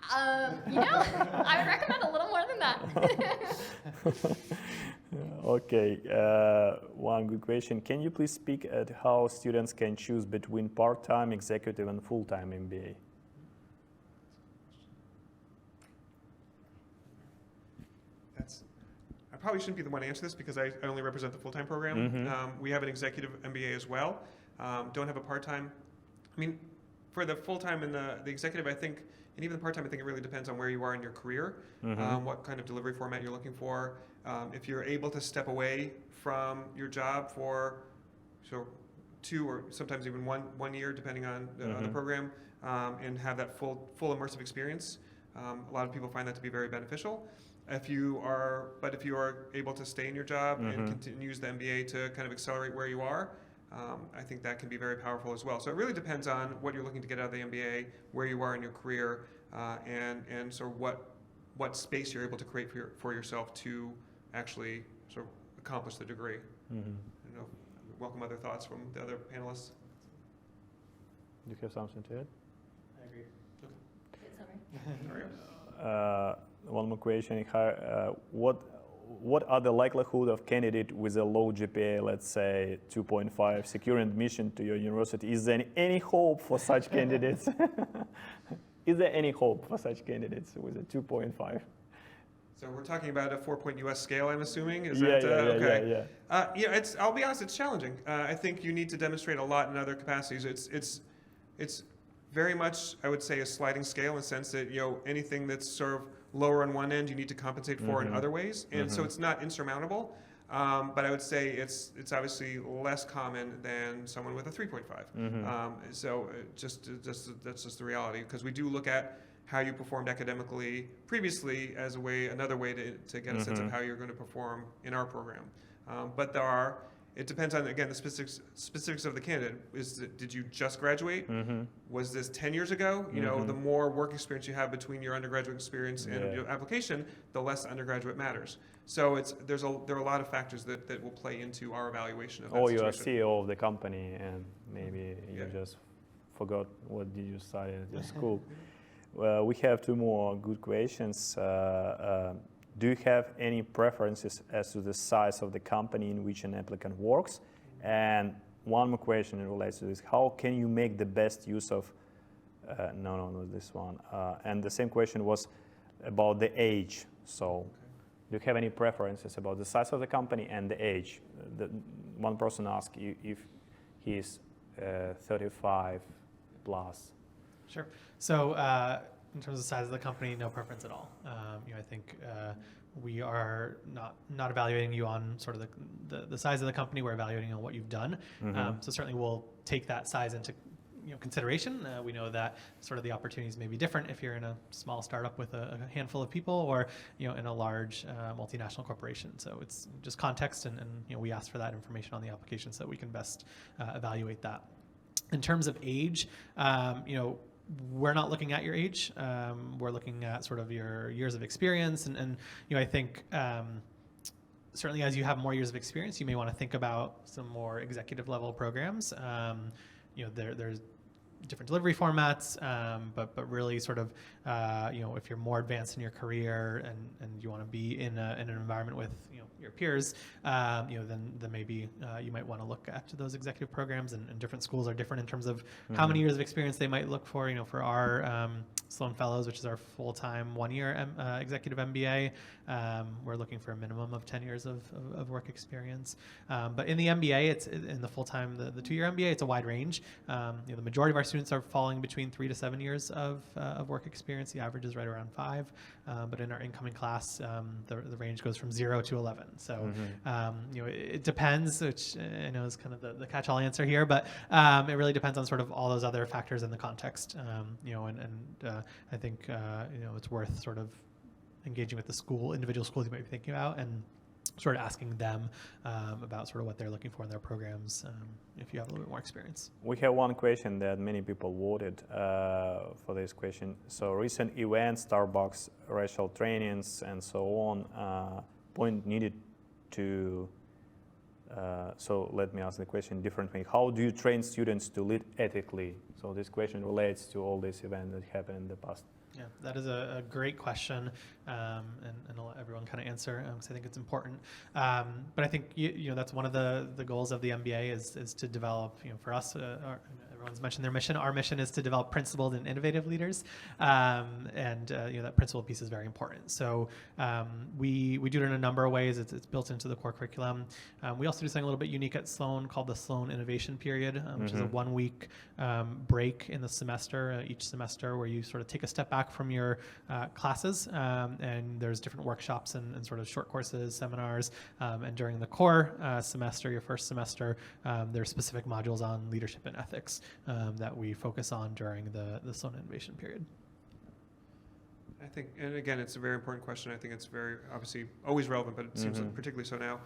I would recommend a little more than that. Okay. One good question. Can you please speak at how students can choose between part-time, executive, and full-time MBA? I probably shouldn't be the one to answer this because I only represent the full-time program. We have an executive MBA as well. Don't have a part-time. I mean, for the full-time and the executive, I think, and even the part-time, I think it really depends on where you are in your career, what kind of delivery format you're looking for. If you're able to step away from your job for 2 or sometimes even one year, depending on the program, and have that full immersive experience, a lot of people find that to be very beneficial. If you are able to stay in your job and continue use the MBA to kind of accelerate where you are, I think that can be very powerful as well. So it really depends on what you're looking to get out of the MBA, where you are in your career, and sort of what space you're able to create for yourself to actually sort of accomplish the degree. Welcome other thoughts from the other panelists. Do you have something to add? I agree. Good summary. All right. One more question. What are the likelihood of candidate with a low GPA, let's say 2.5, securing admission to your university? Is there any hope for such candidates? Is there any hope for such candidates with a 2.5? So we're talking about a 4-point US scale, I'm assuming. Yeah. I'll be honest, it's challenging. I think you need to demonstrate a lot in other capacities. It's very much, I would say, a sliding scale in the sense that anything that's sort of lower on one end, you need to compensate for in other ways, and so it's not insurmountable. But I would say it's obviously less common than someone with a 3.5. So that's just the reality, because we do look at how you performed academically previously as another way to get a sense of how you're going to perform in our program. But it depends on, again, the specifics of the candidate. Did you just graduate? Was this 10 years ago? The more work experience you have between your undergraduate experience and your application, the less undergraduate matters. So there are a lot of factors that will play into our evaluation of that situation. Or you're a CEO of the company and maybe you just forgot what did you study at your school. Well, we have 2 more good questions. Do you have any preferences as to the size of the company in which an applicant works? And one more question relates to this. How can you make the best use of, no, this one. And the same question was about the age. So do you have any preferences about the size of the company and the age? One person asked you if he's 35 plus. Sure. So in terms of the size of the company, no preference at all. I think we are not evaluating you on sort of the size of the company. We're evaluating on what you've done. So certainly we'll take that size into consideration. We know that sort of the opportunities may be different if you're in a small startup with a handful of people, or in a large multinational corporation. So it's just context, and we ask for that information on the application so that we can best evaluate that. In terms of age, we're not looking at your age. We're looking at sort of your years of experience, and I think certainly as you have more years of experience, you may want to think about some more executive level programs. There's different delivery formats, but really sort of, if you're more advanced in your career and you want to be in an environment with your peers, then maybe you might want to look at those executive programs, and different schools are different in terms of how many years of experience they might look for. For our Sloan Fellows, which is our full-time 1-year executive MBA, we're looking for a minimum of 10 years of work experience. But in the MBA, it's in the full-time, the 2-year MBA, it's a wide range. The majority of our students are falling between 3 to 7 years of work experience. The average is right around 5. But in our incoming class, the range goes from 0 to 11. So, it depends, which I know is kind of the catch-all answer here, but it really depends on sort of all those other factors in the context. I think, it's worth sort of engaging with the individual schools you might be thinking about, and sort of asking them about sort of what they're looking for in their programs, if you have a little bit more experience. We have one question that many people voted for this question. So recent events, Starbucks, racial trainings, and so on, point needed to, so let me ask the question differently. How do you train students to lead ethically? So this question relates to all these events that happened in the past. Yeah, that is a great question, and I'll let everyone kind of answer, because I think it's important. But I think that's one of the goals of the MBA is to develop, for us, everyone's mentioned their mission. Our mission is to develop principled and innovative leaders, and that principled piece is very important. So we do it in a number of ways. It's built into the core curriculum. We also do something a little bit unique at Sloan called the Sloan Innovation Period, which is a 1-week break in the semester, each semester, where you sort of take a step back from your classes, and there's different workshops and sort of short courses, seminars, and during the core semester, your first semester, there's specific modules on leadership and ethics that we focus on during the Sloan Innovation Period. I think, and again, it's a very important question. I think it's very, obviously, always relevant, but it seems particularly so now.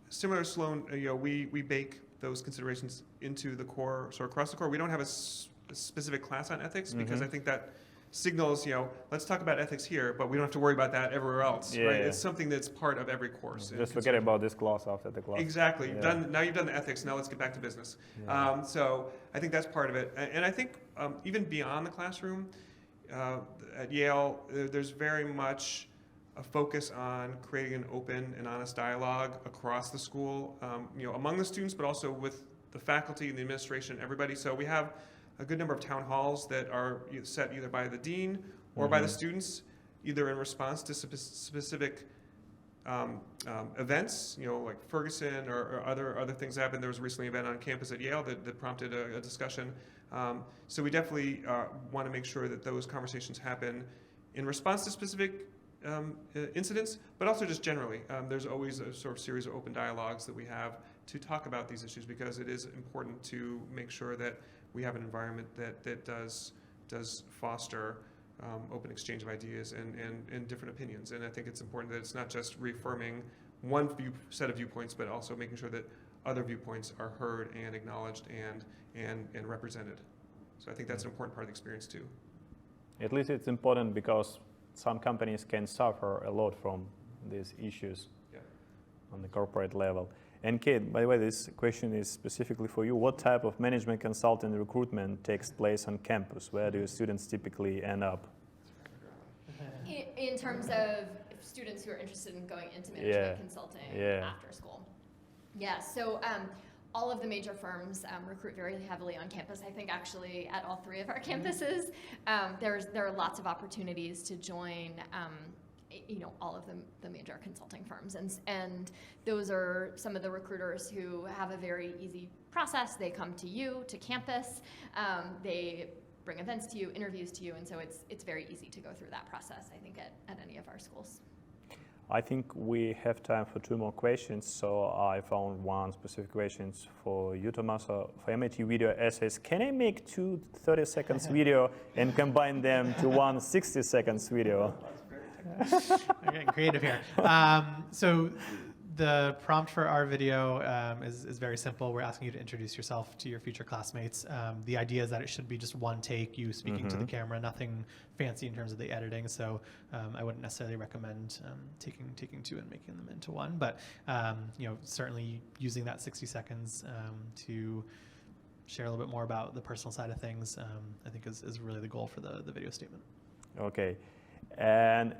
Similar to Sloan, we bake those considerations into the core, so across the core. We don't have a specific class on ethics, because I think that signals, let's talk about ethics here, but we don't have to worry about that everywhere else, right? It's something that's part of every course. Just forget about this class after the class. Exactly. Now you've done the ethics, now let's get back to business. So I think that's part of it. And I think even beyond the classroom, at Yale, there's very much a focus on creating an open and honest dialogue across the school, among the students, but also with the faculty and the administration, everybody. So we have a good number of town halls that are set either by the dean or by the students, either in response to specific events, like Ferguson or other things that happened. There was recently an event on campus at Yale that prompted a discussion. So we definitely want to make sure that those conversations happen in response to specific incidents, but also just generally. There's always a sort of series of open dialogues that we have to talk about these issues, because it is important to make sure that we have an environment that does foster open exchange of ideas and different opinions. And I think it's important that it's not just reaffirming one set of viewpoints, but also making sure that other viewpoints are heard and acknowledged and represented. So I think that's an important part of the experience too. At least it's important because some companies can suffer a lot from these issues on the corporate level. And Kate, by the way, this question is specifically for you. What type of management consulting recruitment takes place on campus? Where do students typically end up? In terms of students who are interested in going into management consulting after school. Yeah, so all of the major firms recruit very heavily on campus. I think actually at all 3 of our campuses, there are lots of opportunities to join all of the major consulting firms. And those are some of the recruiters who have a very easy process. They come to you, to campus, they bring events to you, interviews to you, and so it's very easy to go through that process, I think, at any of our schools. I think we have time for 2 more questions, so I found one specific question for you, Tommaso. For MIT video essays, can I make 2 30 seconds video and combine them to one 60 seconds video? I'm getting creative here. So The prompt for our video is very simple. We're asking you to introduce yourself to your future classmates. The idea is that it should be just one take, you speaking to the camera, nothing fancy in terms of the editing. So I wouldn't necessarily recommend taking two and making them into one. But certainly using that 60 seconds to share a little bit more about the personal side of things, I think is really the goal for the video statement. Okay. And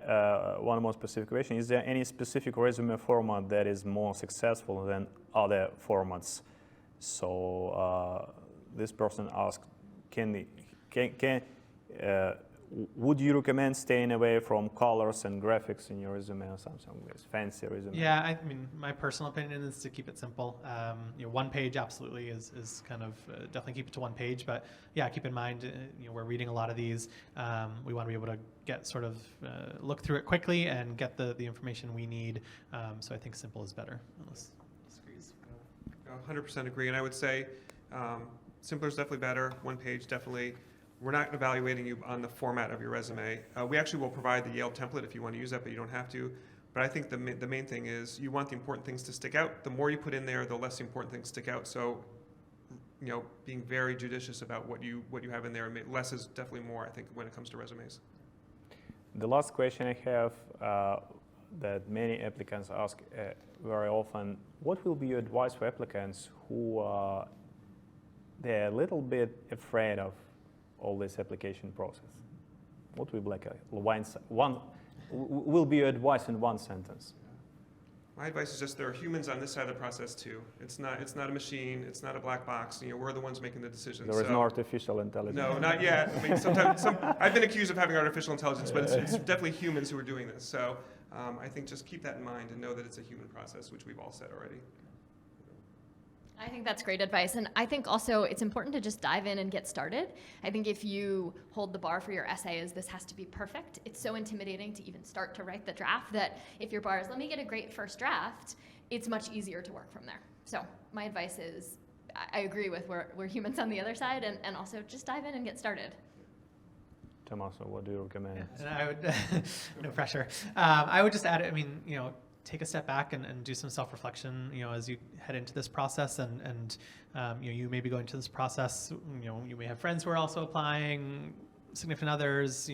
one more specific question, is there any specific resume format that is more successful than other formats? So this person asked, would you recommend staying away from colors and graphics in your resume or something with fancy resume? Yeah, I mean, my personal opinion is to keep it simple. One page absolutely is kind of definitely keep it to one page. But yeah, keep in mind, we're reading a lot of these. We want to be able to get sort of look through it quickly and get the information we need. So I think simple is better. Unless disagrees. 100% agree, and I would say simpler is definitely better. One page definitely. We're not evaluating you on the format of your resume. We actually will provide the Yale template if you want to use that, but you don't have to. But I think the main thing is you want the important things to stick out. The more you put in there, the less the important things stick out. So, being very judicious about what you have in there. Less is definitely more, I think, when it comes to resumes. The last question I have that many applicants ask very often, what will be your advice for applicants who they're a little bit afraid of all this application process? What will be like will be your advice in one sentence? My advice is just there are humans on this side of the process too. It's not a machine. It's not a black box. We're the ones making the decisions. There is no artificial intelligence. No, not yet. I mean, sometimes I've been accused of having artificial intelligence, but it's definitely humans who are doing this. So I think just keep that in mind and know that it's a human process, which we've all said already. I think that's great advice. And I think also it's important to just dive in and get started. I think if you hold the bar for your essay as this has to be perfect, it's so intimidating to even start to write the draft that if your bar is, let me get a great first draft, it's much easier to work from there. So my advice is, I agree with we're humans on the other side, and also just dive in and get started. Tommaso, what do you recommend? Yeah, and I would, no pressure. I would just add, take a step back and do some self-reflection, as you head into this process, and you may be going to this process, you may have friends who are also applying, significant others,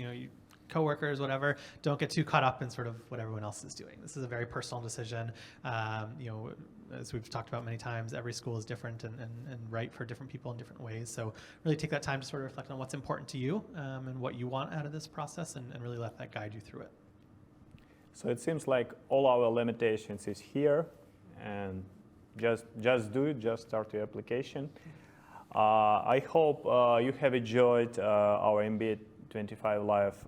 coworkers, whatever. Don't get too caught up in sort of what everyone else is doing. This is a very personal decision. As we've talked about many times, every school is different and right for different people in different ways. So really take that time to sort of reflect on what's important to you and what you want out of this process, and really let that guide you through it. So it seems like all our limitations is here, and just do it, just start your application. I hope you have enjoyed our MBA 25 Live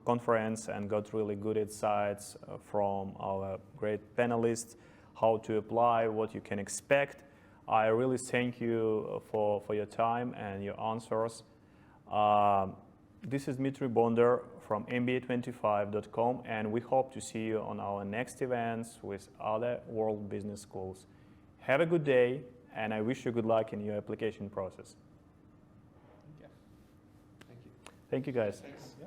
conference and got really good insights from our great panelists, how to apply, what you can expect. I really thank you for your time and your answers. This is Dmitry Bonder from MBA25.com, and we hope to see you on our next events with other world business schools. Have a good day, and I wish you good luck in your application process. Thank you. Thank you, guys. Thanks. Yeah.